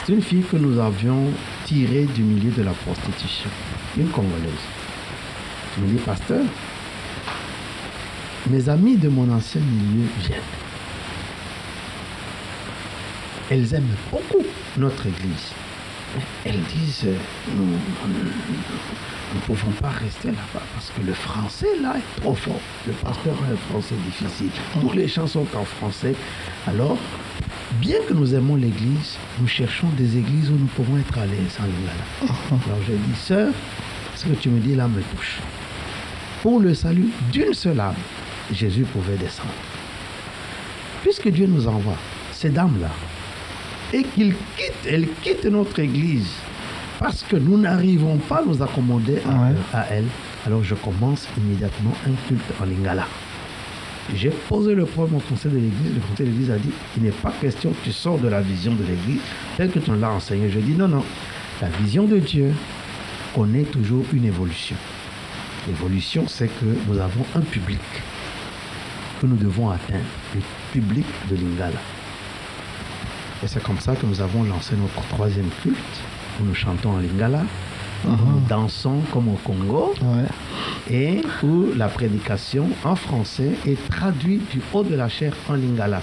C'est une fille que nous avions tirée du milieu de la prostitution, une Congolaise. Je me dis, pasteur, mes amis de mon ancien milieu viennent. Elles aiment beaucoup notre église. Elles disent, nous ne pouvons pas rester là-bas parce que le français là est trop fort. Le pasteur a un français difficile. Tous les chants sont en français. Alors, bien que nous aimons l'église, nous cherchons des églises où nous pouvons être à l'aise en lingala. Alors j'ai dit, sœur, ce que tu me dis là me touche. Pour le salut d'une seule âme, Jésus pouvait descendre. Puisque Dieu nous envoie ces dames-là, et qu'elles quittent notre église parce que nous n'arrivons pas à nous accommoder à elles, alors je commence immédiatement un culte en lingala. J'ai posé le problème au conseil de l'église. Le conseil de l'église a dit, il n'est pas question que tu sors de la vision de l'église telle que tu l'as enseigné. Je dis, non, non. La vision de Dieu connaît toujours une évolution. L'évolution, c'est que nous avons un public que nous devons atteindre, le public de lingala. Et c'est comme ça que nous avons lancé notre troisième culte, où nous chantons en lingala, où nous dansons comme au Congo, et où la prédication en français est traduite du haut de la chair en lingala.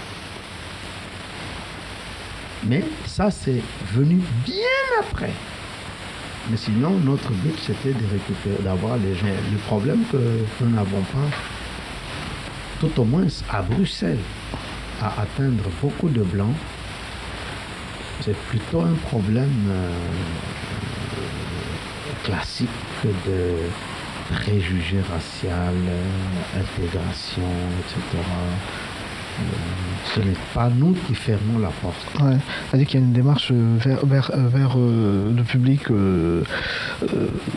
Mais ça, c'est venu bien après. Mais sinon, notre but, c'était de récupérer, d'avoir les gens. Le problème que nous n'avons pas, tout au moins à Bruxelles, à atteindre beaucoup de blancs, c'est plutôt un problème classique de préjugés raciaux, intégration, etc. Ce n'est pas nous qui fermons la porte. Ouais, c'est-à-dire qu'il y a une démarche vers le public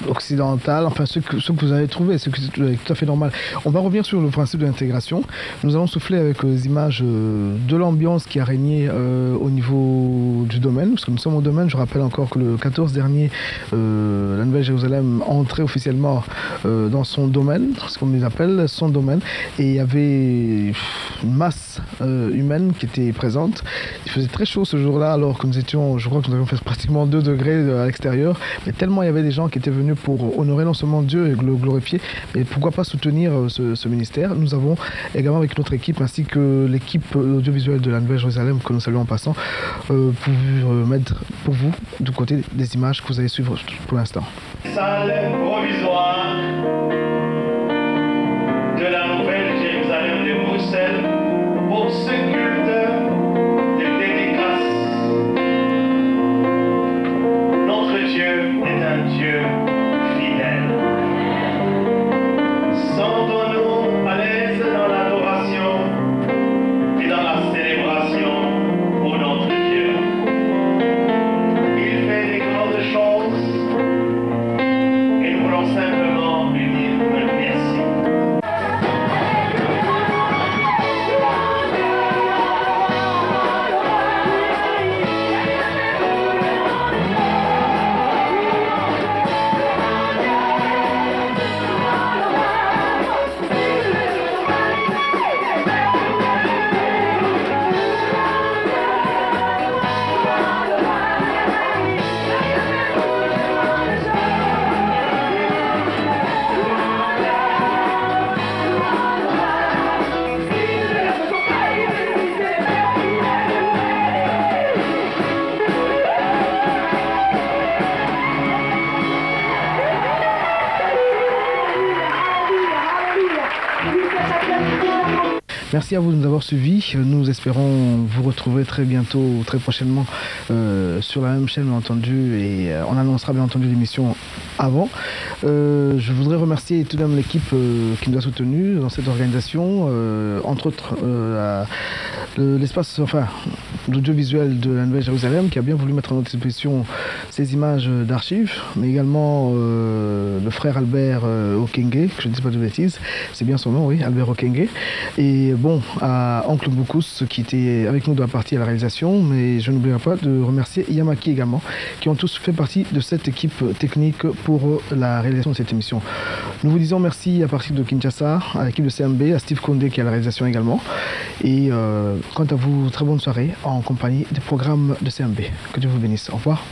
occidental, enfin ce que vous avez trouvé, ce qui est tout à fait normal. On va revenir sur le principe de l'intégration. Nous allons souffler avec les images de l'ambiance qui a régné au niveau du domaine, parce que nous sommes au domaine. Je rappelle encore que le 14 dernier, la Nouvelle-Jérusalem entrait officiellement dans son domaine, ce qu'on les appelle son domaine, et il y avait une masse humaine qui était présente. Il faisait très chaud ce jour-là, alors que nous étions, je crois que nous avions fait pratiquement 2 degrés à l'extérieur, mais tellement il y avait des gens qui étaient venus pour honorer non seulement Dieu et le glorifier, mais pourquoi pas soutenir ce ministère. Nous avons également avec notre équipe, ainsi que l'équipe audiovisuelle de la Nouvelle-Jérusalem, que nous saluons en passant, pour mettre pour vous du côté des images que vous allez suivre pour l'instant. Salle provisoire de la Nouvelle-Jérusalem de Bruxelles pour ce culte de dédicace. Notre Dieu est un Dieu fidèle. Sentons-nous à l'aise dans l'adoration et dans la célébration pour notre Dieu. Il fait des grandes choses et nous voulons simplement lui dire merci. Merci à vous de nous avoir suivis. Nous espérons vous retrouver très bientôt, très prochainement sur la même chaîne, bien entendu, et on annoncera bien entendu l'émission avant. Je voudrais remercier tout de même l'équipe qui nous a soutenus dans cette organisation, entre autres l'espace, enfin, l'audiovisuel de la Nouvelle-Jérusalem, qui a bien voulu mettre à notre disposition ces images d'archives, mais également le frère Albert Okenge, que je ne dis pas de bêtises, c'est bien son nom, oui, Albert Okenge, et bon, à Oncle Boukous qui était avec nous dans la partie à la réalisation, mais je n'oublierai pas de remercier Yamaki également, qui ont tous fait partie de cette équipe technique pour la réalisation de cette émission. Nous vous disons merci à partir de Kinshasa, à l'équipe de CMB, à Steve Condé qui est à la réalisation également, Et quant à vous, très bonne soirée en compagnie des programmes de CMB. Que Dieu vous bénisse. Au revoir.